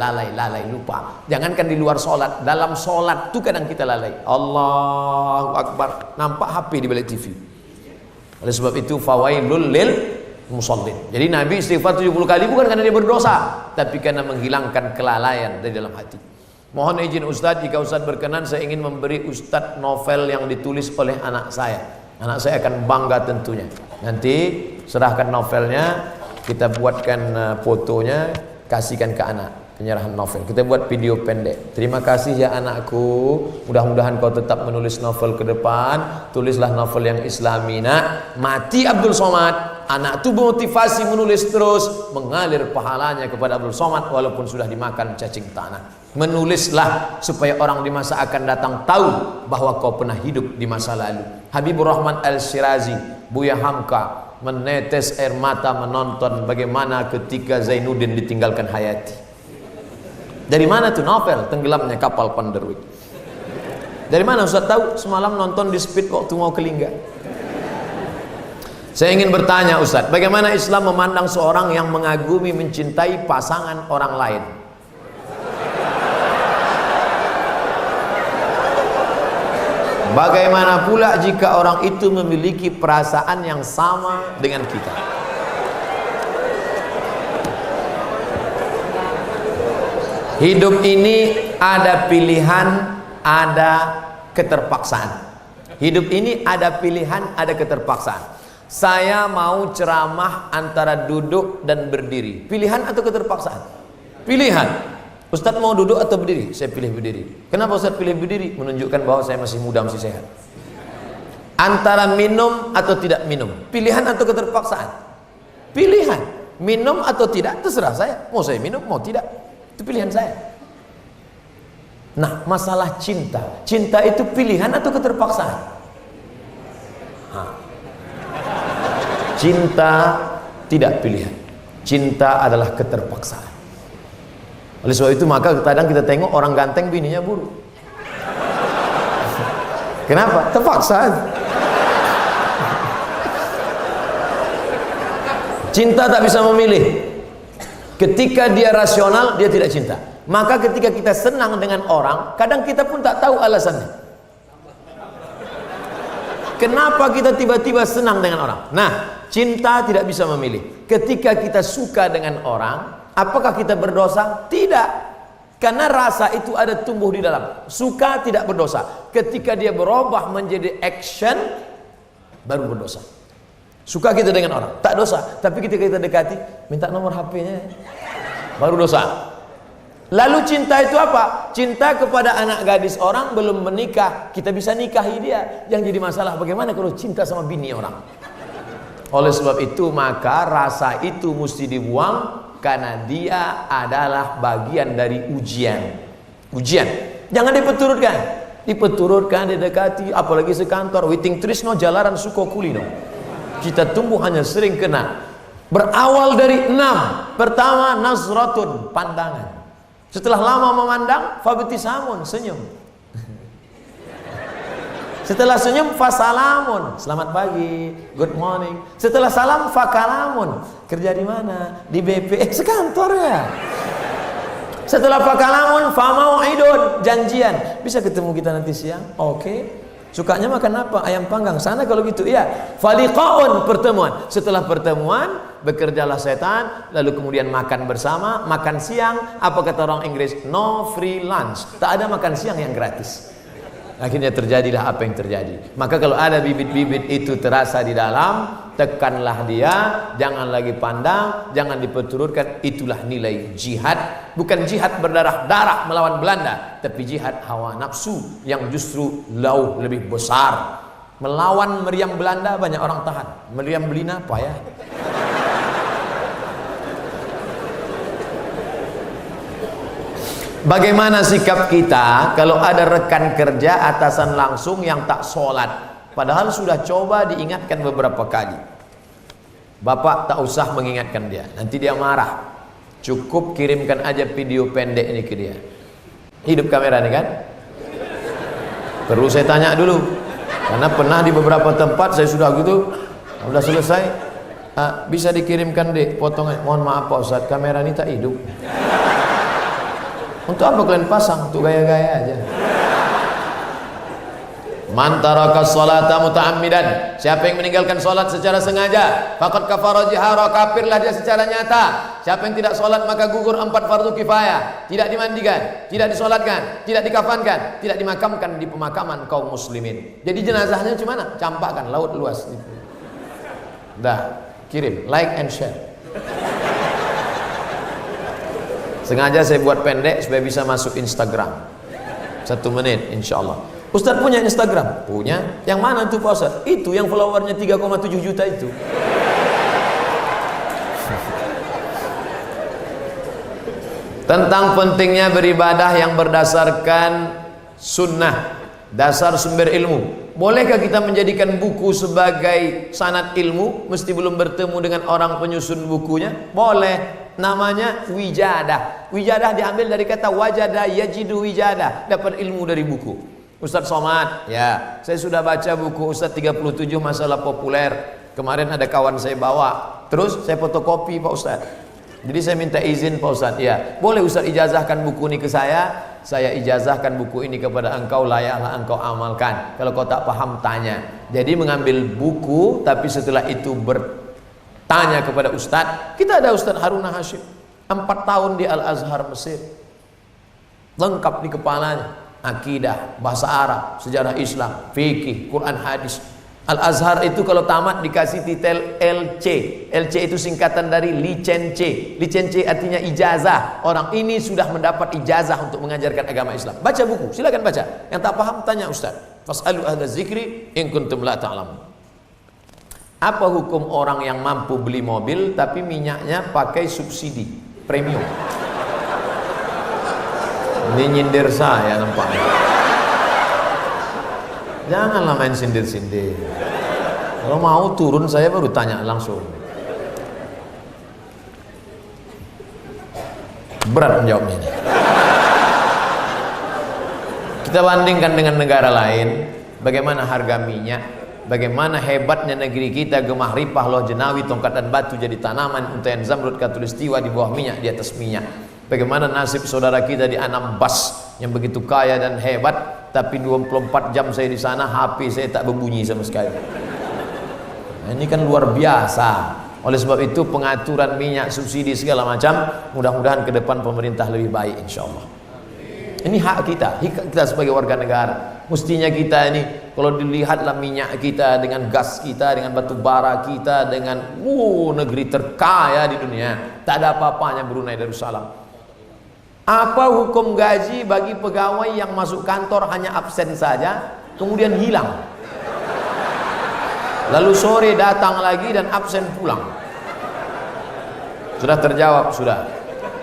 lupa. Jangankan di luar sholat, dalam sholat tuh kadang kita lalai. Allahu Akbar, nampak HP di balik TV. Oleh sebab itu, fawailul lil musallin. Jadi Nabi istighfar 70 kali bukan karena dia berdosa, tapi karena menghilangkan kelalaian dari dalam hati. Mohon izin Ustadz, jika Ustadz berkenan, saya ingin memberi Ustadz novel yang ditulis oleh anak saya. Anak saya akan bangga tentunya. Nanti serahkan novelnya, kita buatkan fotonya, kasihkan ke anak. penyerahan novel. Kita buat video pendek. Terima kasih ya anakku. Mudah-mudahan kau tetap menulis novel ke depan. Tulislah novel yang islami. Nak, mati Abdul Somad, anak itu motivasi menulis terus, mengalir pahalanya kepada Abdul Somad walaupun sudah dimakan cacing tanah. Menulislah supaya orang di masa akan datang tahu bahwa kau pernah hidup di masa lalu. Habibur Rahman Al-Shirazi, Buya Hamka menetes air mata menonton bagaimana ketika Zainuddin ditinggalkan Hayati. Dari mana tuh novel Tenggelamnya Kapal Panderwijk? Dari mana Ustaz tahu? Semalam nonton di Speed waktu mau ke Lingga. Saya ingin bertanya Ustaz, bagaimana Islam memandang seorang yang mengagumi, mencintai pasangan orang lain? Bagaimana pula jika orang itu memiliki perasaan yang sama dengan kita? Hidup ini ada pilihan, ada keterpaksaan. Hidup ini ada pilihan, ada keterpaksaan. Saya mau ceramah antara duduk dan berdiri. Pilihan atau keterpaksaan? Pilihan. Ustadz mau duduk atau berdiri? Saya pilih berdiri. Kenapa Ustadz pilih berdiri? Menunjukkan bahwa saya masih muda, masih sehat. Antara minum atau tidak minum. Pilihan atau keterpaksaan? Pilihan. Minum atau tidak, terserah saya. Mau saya minum, mau tidak. Itu pilihan saya. Nah, masalah cinta. Cinta itu pilihan atau keterpaksaan? Cinta tidak pilihan. Cinta adalah keterpaksaan. Oleh sebab itu maka kadang kita tengok orang ganteng bininya buruk. Kenapa? Terpaksa. Cinta tak bisa memilih. Ketika dia rasional, dia tidak cinta. Maka ketika kita senang dengan orang, kadang kita pun tak tahu alasannya. Kenapa kita tiba-tiba senang dengan orang? Nah, cinta tidak bisa memilih. Ketika kita suka dengan orang, apakah kita berdosa? Tidak. Karena rasa itu ada tumbuh di dalam. Suka tidak berdosa. Ketika dia berubah menjadi action, baru berdosa. Suka kita dengan orang, tak dosa. Tapi ketika kita dekati, minta nomor HP-nya, baru dosa. Lalu cinta itu apa? Cinta kepada anak gadis orang belum menikah, kita bisa nikahi dia. Yang jadi masalah bagaimana kalau cinta sama bini orang? Oleh sebab itu maka rasa itu mesti dibuang, karena dia adalah bagian dari ujian. Ujian. Jangan dipeturutkan. Dipeturutkan, didekati, apalagi sekantor. Witing Trisno Jalaran Suko Kulino. Kita tumbuh hanya sering kena. Berawal dari 6. Pertama, nazratun, pandangan. Setelah lama memandang, fabtisamun, senyum. Setelah senyum, fasalamun, selamat pagi, good morning. Setelah salam, fakalamun, kerja di mana? Di BP, sekantor ya. Setelah fakalamun, famau'idun, janjian. Bisa ketemu kita nanti siang? Oke. Sukanya makan apa? Ayam panggang. Sana kalau gitu, iya. Faliqaun, pertemuan. Setelah pertemuan, bekerjalah setan, lalu kemudian makan bersama, makan siang. Apa kata orang Inggris? No free lunch. Tak ada makan siang yang gratis. Akhirnya terjadilah apa yang terjadi. Maka kalau ada bibit-bibit itu terasa di dalam, tekanlah dia, jangan lagi pandang, jangan diperturutkan. Itulah nilai jihad. Bukan jihad berdarah-darah melawan Belanda, tapi jihad hawa nafsu yang justru jauh lebih besar. Melawan meriam Belanda banyak orang tahan, meriam Belina payah. Bagaimana sikap kita kalau ada rekan kerja atasan langsung yang tak sholat, padahal sudah coba diingatkan beberapa kali? Bapak tak usah mengingatkan dia, nanti dia marah. Cukup kirimkan aja video pendek ini ke dia. Hidup kamera nih kan? Perlu saya tanya dulu, karena pernah di beberapa tempat saya sudah gitu, sudah selesai, bisa dikirimkan deh potongan. Mohon maaf Pak Ustadz, kamera ini tak hidup. Untuk apa kalian pasang? Untuk gaya-gaya aja. Man taraka sholata muta'ammidan, siapa yang meninggalkan sholat secara sengaja, faqad kafara jihara, kafirlah dia secara nyata. Siapa yang tidak sholat maka gugur 4 fardu kifayah, tidak dimandikan, tidak disolatkan, tidak dikafankan, tidak dimakamkan di pemakaman kaum muslimin. Jadi jenazahnya gimana? Campakkan laut luas itu. Dah, kirim, like and share. Sengaja saya buat pendek supaya bisa masuk Instagram. 1 menit insya Allah. Ustaz punya Instagram? Punya. Yang mana tuh Pak Ustaz? Itu yang followernya 3,7 juta itu. Tentang pentingnya beribadah yang berdasarkan sunnah, dasar sumber ilmu. Bolehkah kita menjadikan buku sebagai sanad ilmu mesti belum bertemu dengan orang penyusun bukunya? Boleh. Namanya wijadah. Wijadah diambil dari kata wajada yajidu wijadah, dapat ilmu dari buku. Ustaz Somad, ya, saya sudah baca buku Ustaz 37 masalah populer. Kemarin ada kawan saya bawa, terus saya fotokopi Pak Ustaz. Jadi saya minta izin Pak Ustaz, ya, boleh Ustaz ijazahkan buku ini ke saya ijazahkan buku ini kepada engkau, layaklah engkau amalkan. Kalau kau tak paham tanya. Jadi mengambil buku, tapi setelah itu bertanya kepada Ustaz. Kita ada Ustaz Haruna Hashim, 4 tahun di Al-Azhar Mesir, lengkap di kepalanya, akidah, bahasa Arab, sejarah Islam, fikih, Quran, hadis. Al-Azhar itu kalau tamat dikasih titel LC. LC itu singkatan dari licence. Licence artinya ijazah. Orang ini sudah mendapat ijazah untuk mengajarkan agama Islam. Baca buku, silakan baca. Yang tak paham tanya Ustaz. Fas'alu ahla zikri in kuntum la ta'lamun. Apa hukum orang yang mampu beli mobil tapi minyaknya pakai subsidi premium? Ini nyindir saya nampaknya. Janganlah main sindir-sindir. Kalau mau turun saya baru tanya langsung. Berat menjawabnya ini. Kita bandingkan dengan negara lain, bagaimana harga minyak, bagaimana hebatnya negeri kita, gemah ripah, loh jenawi, tongkat dan batu jadi tanaman, untayan zamrud, katulistiwa di bawah minyak, di atas minyak. Bagaimana nasib saudara kita di Anambas yang begitu kaya dan hebat, tapi 24 jam saya di sana, HP saya tak berbunyi sama sekali. Nah, ini kan luar biasa. Oleh sebab itu pengaturan minyak, subsidi segala macam, mudah-mudahan ke depan pemerintah lebih baik insya Allah. Ini hak kita, kita sebagai warga negara. Mestinya kita ini, kalau dilihatlah minyak kita dengan gas kita, dengan batu bara kita, dengan negeri terkaya di dunia, tak ada apa-apanya Brunei Darussalam. Apa hukum gaji bagi pegawai yang masuk kantor hanya absen saja kemudian hilang, lalu sore datang lagi dan absen pulang? Sudah terjawab, sudah.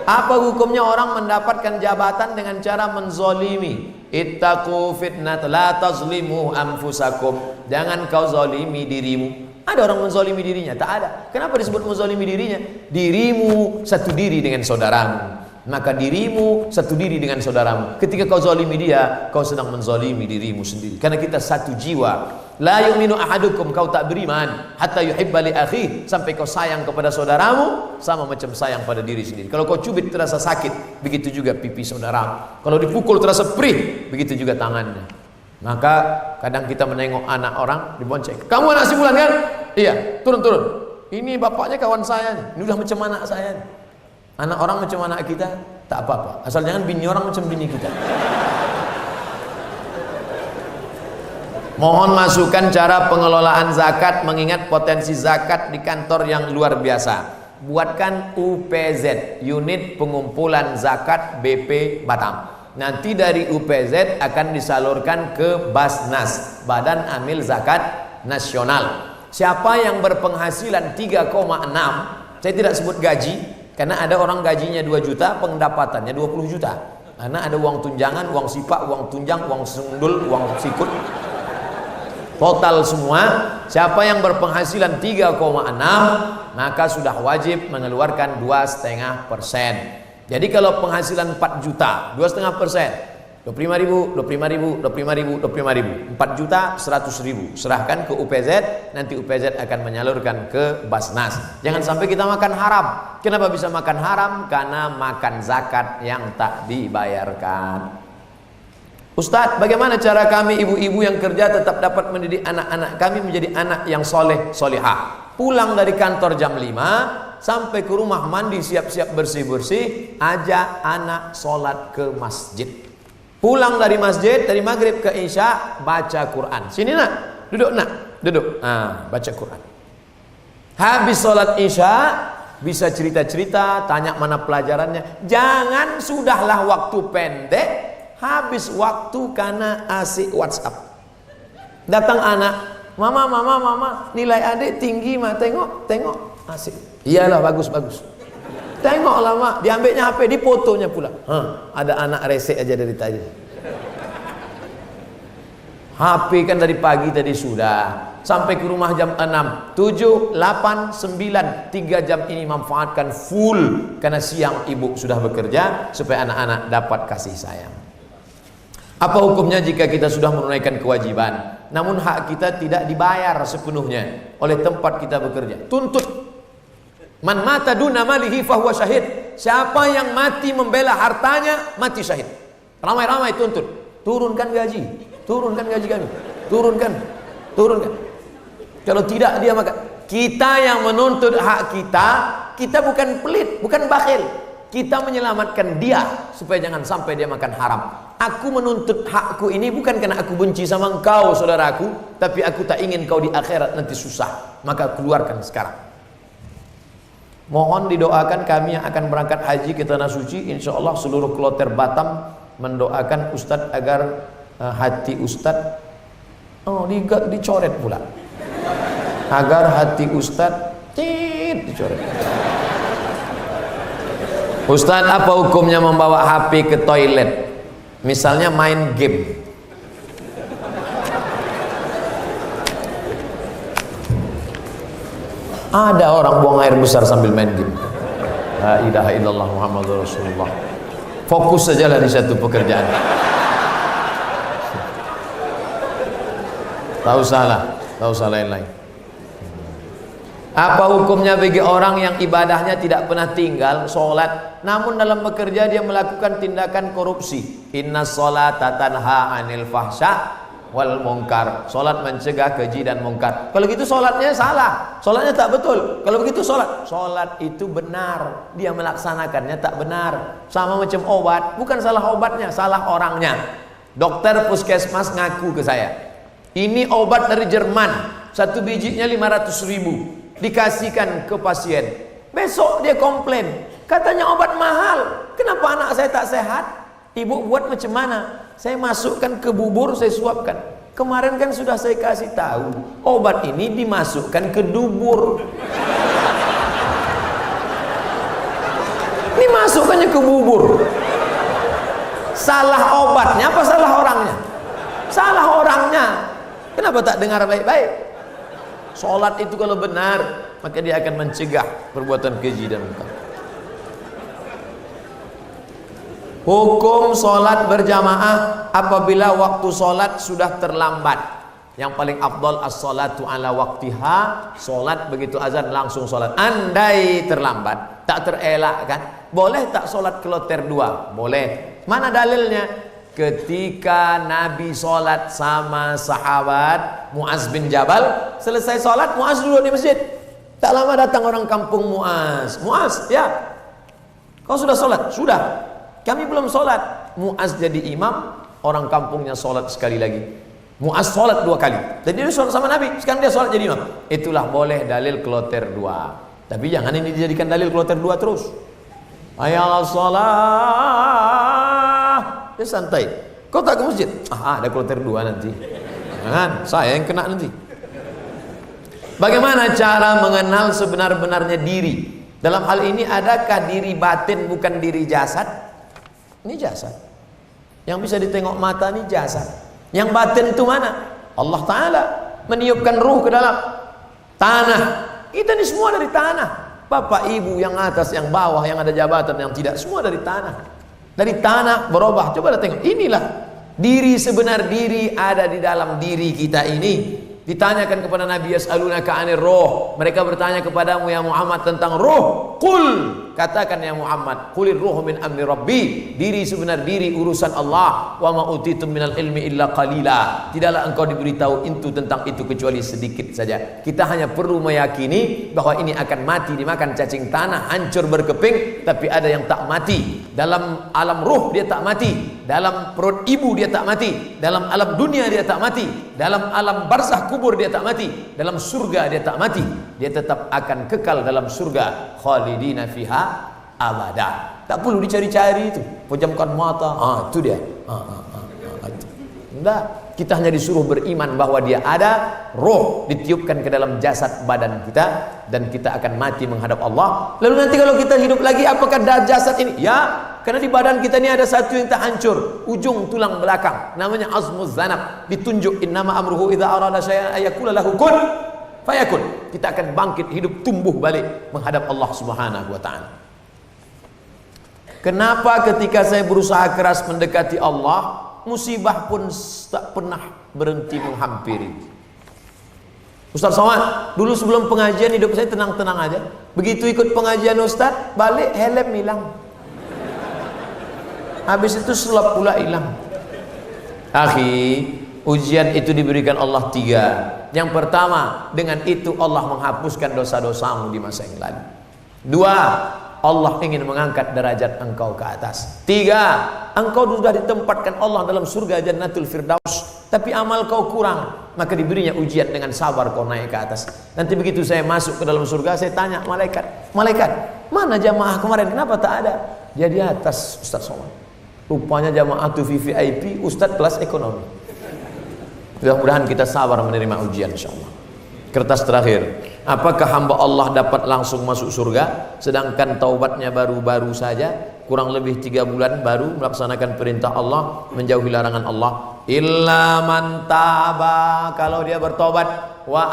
Apa hukumnya orang mendapatkan jabatan dengan cara menzolimi? Ittaqu fitnat la tazlimu anfusakum. Jangan kau zalimi dirimu. Ada orang menzolimi dirinya? Tak ada. Kenapa disebut menzolimi dirinya? Dirimu satu diri dengan saudaramu, maka dirimu satu diri dengan saudaramu. Ketika kau zalimi dia, kau sedang menzalimi dirimu sendiri. Karena kita satu jiwa. La yu'minu ahadukum, kau tak beriman hatta yuhibba li akhi, sampai kau sayang kepada saudaramu sama macam sayang pada diri sendiri. Kalau kau cubit terasa sakit, begitu juga pipi saudaramu. Kalau dipukul terasa perih, begitu juga tangannya. Maka kadang kita menengok anak orang dibonceng. Kamu anak si Fulan kan? Iya, turun. Ini bapaknya kawan saya nih. Ini udah macam anak saya nih. Anak orang macam anak kita, tak apa-apa. Asal jangan bini orang macam bini kita. Mohon masukan cara pengelolaan zakat, mengingat potensi zakat di kantor yang luar biasa. Buatkan UPZ, Unit Pengumpulan Zakat BP Batam. Nanti dari UPZ akan disalurkan ke Basnas, Badan Amil Zakat Nasional. Siapa yang berpenghasilan 3,6, saya tidak sebut gaji, karena ada orang gajinya 2 juta, pendapatannya 20 juta. Karena ada uang tunjangan, uang sipak, uang tunjang, uang sundul, uang sikut. Total semua, siapa yang berpenghasilan 3,6, maka sudah wajib mengeluarkan 2,5%. Jadi kalau penghasilan 4 juta, 2,5%, 25.000, 25.000, 25.000, 25.000, 4 juta 100.000, serahkan ke UPZ, nanti UPZ akan menyalurkan ke Basnas. Jangan sampai kita makan haram. Kenapa bisa makan haram? Karena makan zakat yang tak dibayarkan. Ustadz, bagaimana cara kami ibu-ibu yang kerja tetap dapat mendidik anak-anak kami menjadi anak yang soleh, solehah? Pulang dari kantor jam 5, sampai ke rumah mandi, siap-siap bersih-bersih, ajak anak sholat ke masjid. Pulang dari masjid, dari maghrib ke isya, baca Quran. Sini nak, duduk nak, duduk. Baca Quran. Habis sholat isya, bisa cerita-cerita, tanya mana pelajarannya. Jangan sudahlah waktu pendek, habis waktu karena asik WhatsApp. Datang anak, mama, nilai adik tinggi mah, tengok, asik. Iyalah, bagus. Tengoklah mak, diambilnya HP, difotonya pula. Ada anak resek aja dari tadi. HP kan dari pagi tadi sudah. Sampai ke rumah jam 6, 7, 8, 9, 3 jam ini manfaatkan full. Karena siang ibu sudah bekerja supaya anak-anak dapat kasih sayang. Apa hukumnya jika kita sudah menunaikan kewajiban, namun hak kita tidak dibayar sepenuhnya oleh tempat kita bekerja? Tuntut. Man mata duna malihi fahuwa syahid. Siapa yang mati membela hartanya, mati syahid. Ramai-ramai tuntut. Turunkan gaji kami. Turunkan. Kalau tidak dia maka kita yang menuntut hak kita bukan pelit, bukan bakhil. Kita menyelamatkan dia supaya jangan sampai dia makan haram. Aku menuntut hakku ini bukan karena aku benci sama engkau saudaraku, tapi aku tak ingin kau di akhirat nanti susah. Maka keluarkan sekarang. Mohon didoakan kami yang akan berangkat haji ke Tanah Suci. Insya Allah seluruh kloter Batam mendoakan Ustadz agar hati Ustadz dicoret pula. Agar hati Ustadz dicoret. Ustadz, apa hukumnya membawa HP ke toilet? Misalnya main game. Ada orang buang air besar sambil main game. La ilaha illallah Muhammadur Rasulullah. Fokus sajalah di satu pekerjaan. Tak usah lain-lain. Apa hukumnya bagi orang yang ibadahnya tidak pernah tinggal sholat, namun dalam bekerja dia melakukan tindakan korupsi? Inna sholata tanha anil fahsya wal munkar. Sholat mencegah keji dan munkar. Kalau gitu sholatnya salah, sholatnya tak betul. Kalau begitu sholat itu benar, dia melaksanakannya tak benar. Sama macam obat, bukan salah obatnya, salah orangnya. Dokter puskesmas ngaku ke saya, ini obat dari Jerman, satu bijinya 500.000, dikasihkan ke pasien. Besok dia komplain, katanya obat mahal. Kenapa anak saya tak sehat? Ibu buat macam mana? Saya masukkan ke bubur, saya suapkan. Kemarin kan sudah saya kasih tahu, obat ini dimasukkan ke dubur. Dimasukkannya ke bubur. Salah obatnya apa salah orangnya? Salah orangnya. Kenapa tak dengar baik-baik? Sholat itu kalau benar, maka dia akan mencegah perbuatan keji dan munkar. Hukum sholat berjamaah apabila waktu sholat sudah terlambat. Yang paling afdal as-sholatu ala waktiha. Sholat begitu azan langsung sholat. Andai terlambat, tak terelakkan, boleh tak sholat kloter 2? Boleh. Mana dalilnya? Ketika Nabi sholat sama sahabat Muaz bin Jabal, selesai sholat Muaz duduk di masjid. Tak lama datang orang kampung Muaz, ya kau sudah sholat? Sudah. Kami belum sholat. Muaz jadi imam, orang kampungnya sholat sekali lagi. Muaz sholat 2 kali. Jadi dia sholat sama Nabi, sekarang dia sholat jadi imam. Itulah boleh dalil kloter 2. Tapi jangan ini dijadikan dalil kloter 2 terus. Hayal sholat, dia santai. Kau tak ke masjid? Ada kloter 2 nanti. Jangan, saya yang kena nanti. Bagaimana cara mengenal sebenar-benarnya diri? Dalam hal ini adakah diri batin bukan diri jasad? Ini jasad. Yang bisa ditengok mata ini jasad. Yang batin itu mana? Allah Ta'ala meniupkan ruh ke dalam tanah. Kita ini semua dari tanah. Bapak ibu yang atas, yang bawah, yang ada jabatan, yang tidak, semua dari tanah. Dari tanah berubah. Coba tengok. Inilah diri sebenar diri ada di dalam diri kita ini. Ditanyakan kepada Nabi, yas'alunaka 'anir ruh. Mereka bertanya kepadamu ya Muhammad tentang ruh. Qul, katakan ya Muhammad, qulir ruh min amri rabbi. Diri sebenar diri urusan Allah. Wa ma utitum minal ilmi illa qalila. Tidaklah engkau diberitahu itu tentang itu kecuali sedikit saja. Kita hanya perlu meyakini bahwa ini akan mati dimakan cacing tanah, hancur berkeping, tapi ada yang tak mati. Dalam alam ruh dia tak mati. dalam perut ibu dia tak mati, dalam alam dunia dia tak mati, dalam alam barzah kubur dia tak mati, dalam surga dia tak mati, dia tetap akan kekal dalam surga, khalidina fiha abada. Tak perlu dicari-cari itu, pejamkan mata, itu dia. Enggak, kita hanya disuruh beriman bahwa dia ada, roh ditiupkan ke dalam jasad badan kita, dan kita akan mati menghadap Allah. Lalu nanti kalau kita hidup lagi, apakah jasad ini? Ya, karena di badan kita ini ada satu yang tak hancur, ujung tulang belakang, namanya azmuz zanab. Ditunjuk innama amruhu idza arada syai'an ayaqula lahu kun fayakun. Kita akan bangkit, hidup, tumbuh balik menghadap Allah Subhanahu wa taala. Kenapa ketika saya berusaha keras mendekati Allah, musibah pun tak pernah berhenti menghampiri? Ustaz Somad, dulu sebelum pengajian hidup saya tenang-tenang aja. Begitu ikut pengajian Ustaz, balik helm hilang. Habis itu sulap pula hilang. Akhi, ujian itu diberikan Allah 3. Yang pertama, dengan itu Allah menghapuskan dosa-dosamu di masa yang lalu. 2, Allah ingin mengangkat derajat engkau ke atas. 3, engkau sudah ditempatkan Allah dalam surga Jannatul Firdaus, tapi amal kau kurang, maka diberinya ujian dengan sabar kau naik ke atas. Nanti begitu saya masuk ke dalam surga, saya tanya malaikat, mana jamaah kemarin, kenapa tak ada? Dia di atas, Ustaz Somad. Rupanya jamaah itu VVIP, Ustaz kelas ekonomi. Mudah-mudahan kita sabar menerima ujian, insyaallah. Kertas terakhir, apakah hamba Allah dapat langsung masuk surga sedangkan taubatnya baru-baru saja, kurang lebih 3 bulan baru melaksanakan perintah Allah, menjauhi larangan Allah? Illa man taba, kalau dia bertobat, wa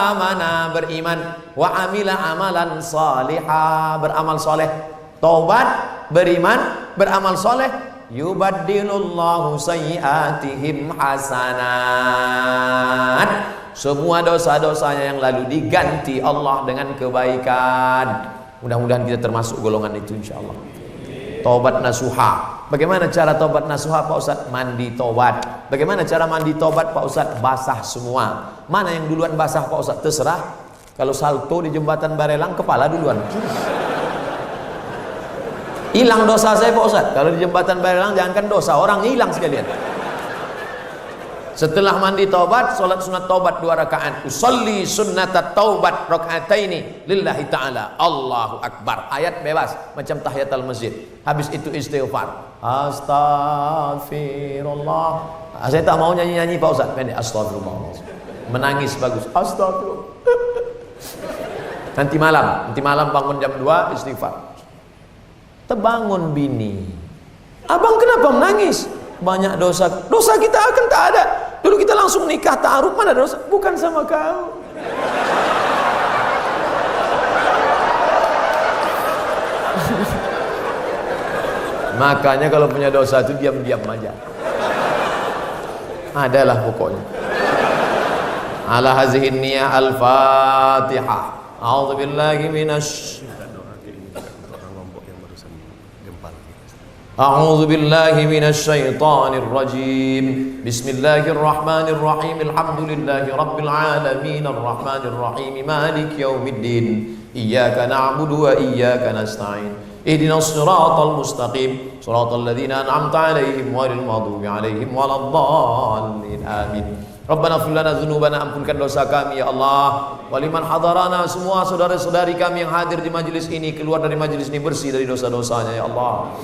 amana, beriman, wa amila amalan salihah, beramal soleh. Taubat, beriman, beramal soleh, yubaddilullahu sayyiatihim hasanat. Semua dosa-dosanya yang lalu diganti Allah dengan kebaikan. Mudah-mudahan kita termasuk golongan itu, insyaallah. Taubat nasuha. Bagaimana cara taubat nasuha, Pak Ustaz? Mandi taubat. Bagaimana cara mandi taubat, Pak Ustaz? Basah semua. Mana yang duluan basah, Pak Ustaz? Terserah. Kalau salto di jembatan Barelang, kepala duluan. Hilang dosa saya, Pak Ustaz. Kalau di jembatan Barelang, jangankan dosa, orang hilang sekalian. Setelah mandi taubat, solat sunat taubat 2 rakaat. Usolli sunnatat taubat rakaataini lillahi ta'ala. Allahu akbar. Ayat bebas macam tahiyatul masjid. Habis itu istighfar. Astaghfirullah. Saya tak mau nyanyi-nyanyi, Pak Ustaz. Pendek, astagfirullah. Menangis bagus. Astagfirullah. Nanti malam bangun jam 2 istighfar. Terbangun bini. Abang kenapa menangis? Banyak dosa. Dosa kita akan tak ada. Dulu kita langsung nikah ta'aruf, mana dosa? Bukan sama kau. Makanya kalau punya dosa itu diam-diam aja. Adalah pokoknya. Ala hazihin niyah al-Fatihah. A'udzubillahi minasy أعوذ بالله من الشيطان الرجيم بسم الله الرحمن الرحيم الحمد لله رب العالمين الرحمن الرحيم مالك يوم الدين إياك نعبد وإياك نستعين اهدنا الصراط المستقيم صراط الذين أنعمت عليهم غير المغضوب عليهم ولا الضالين آمين Rabbana ighfir lana dzunubana, ampunkan dosa kami ya Allah. Waliman hadarana, semua saudara-saudari kami yang hadir di majelis ini, keluar dari majelis ini bersih dari dosa-dosanya ya Allah.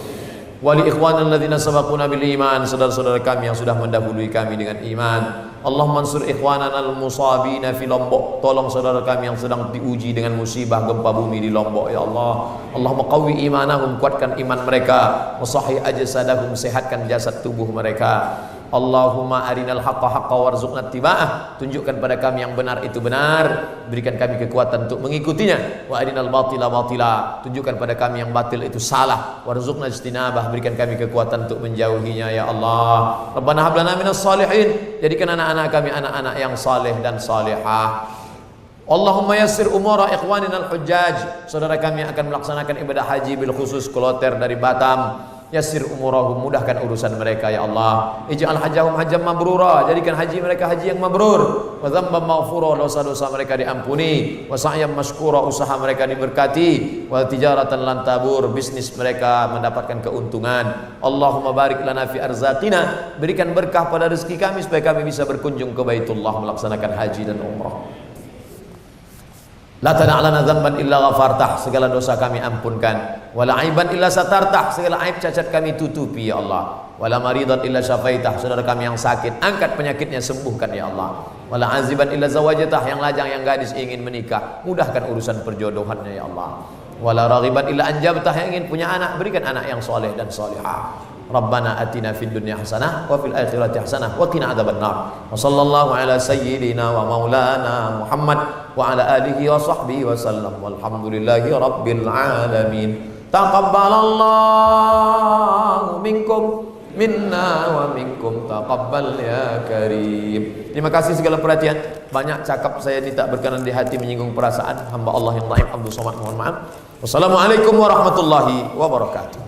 Wali ikhwanal ladzina sabaquna bil iman, saudara-saudara kami yang sudah mendahului kami dengan iman. Allahumma ansur ikhwanana al musabina fi Lombok, tolong saudara kami yang sedang diuji dengan musibah gempa bumi di Lombok ya Allah. Allahumma qawwi imanahum, kuatkan iman mereka. Wasahih ajsadahum, sehatkan jasad tubuh mereka. Allahumma arinal haqqa haqqa warzuqna ittiba'ah, tunjukkan pada kami yang benar itu benar, berikan kami kekuatan untuk mengikutinya. Wa arinal batila batila, tunjukkan pada kami yang batil itu salah, warzuqna ijtinabah, berikan kami kekuatan untuk menjauhinya ya Allah. Rabbana hab lana minas salihin, jadikan anak-anak kami anak-anak yang saleh dan salihah. Allahumma yassir umura ikhwanina al-hujjaj, saudara kami yang akan melaksanakan ibadah haji bil khusus kloter dari Batam. Yassir umurahum, mudahkan urusan mereka ya Allah. Ij'al hajjahum hajjam mabrura, jadikan haji mereka haji yang mabrur. Wa dzamban maghfura, dosa-dosa mereka diampuni. Wa sa'yan mashkura, usaha mereka diberkati. Wa tijaratan lan tabur, bisnis mereka mendapatkan keuntungan. Allahumma barik lana fi arzaqina, berikan berkah pada rezeki kami supaya kami bisa berkunjung ke Baitullah melaksanakan haji dan umrah. La tada'lana dzamban illa ghafartah, segala dosa kami ampunkan. Wala aiban illa satartah, segala aib cacat kami tutupi ya Allah. Wala maridan illa syafaitah, saudara kami yang sakit angkat penyakitnya, sembuhkan ya Allah. Wala aziban illa zawajatah, yang lajang yang gadis ingin menikah, mudahkan urusan perjodohannya ya Allah. Wala raghiban illa anjabtah, yang ingin punya anak, berikan anak yang soleh dan solihah. Rabbana atina fid dunya hasanah wa fil akhirati hasanah wa qina adzabannar. Wa sallallahu ala sayyidina wa maulana Muhammad wa ala alihi wa sahbihi wa sallam. Walhamdulillahi rabbil alamin. Taqabbalallahu minkum minna wa minkum taqabbal ya karim. Terima kasih segala perhatian. Banyak cakap saya ini tak berkenan di hati, menyinggung perasaan hamba Allah yang dhaif Abdul Somad, mohon maaf. Wassalamualaikum warahmatullahi wabarakatuh.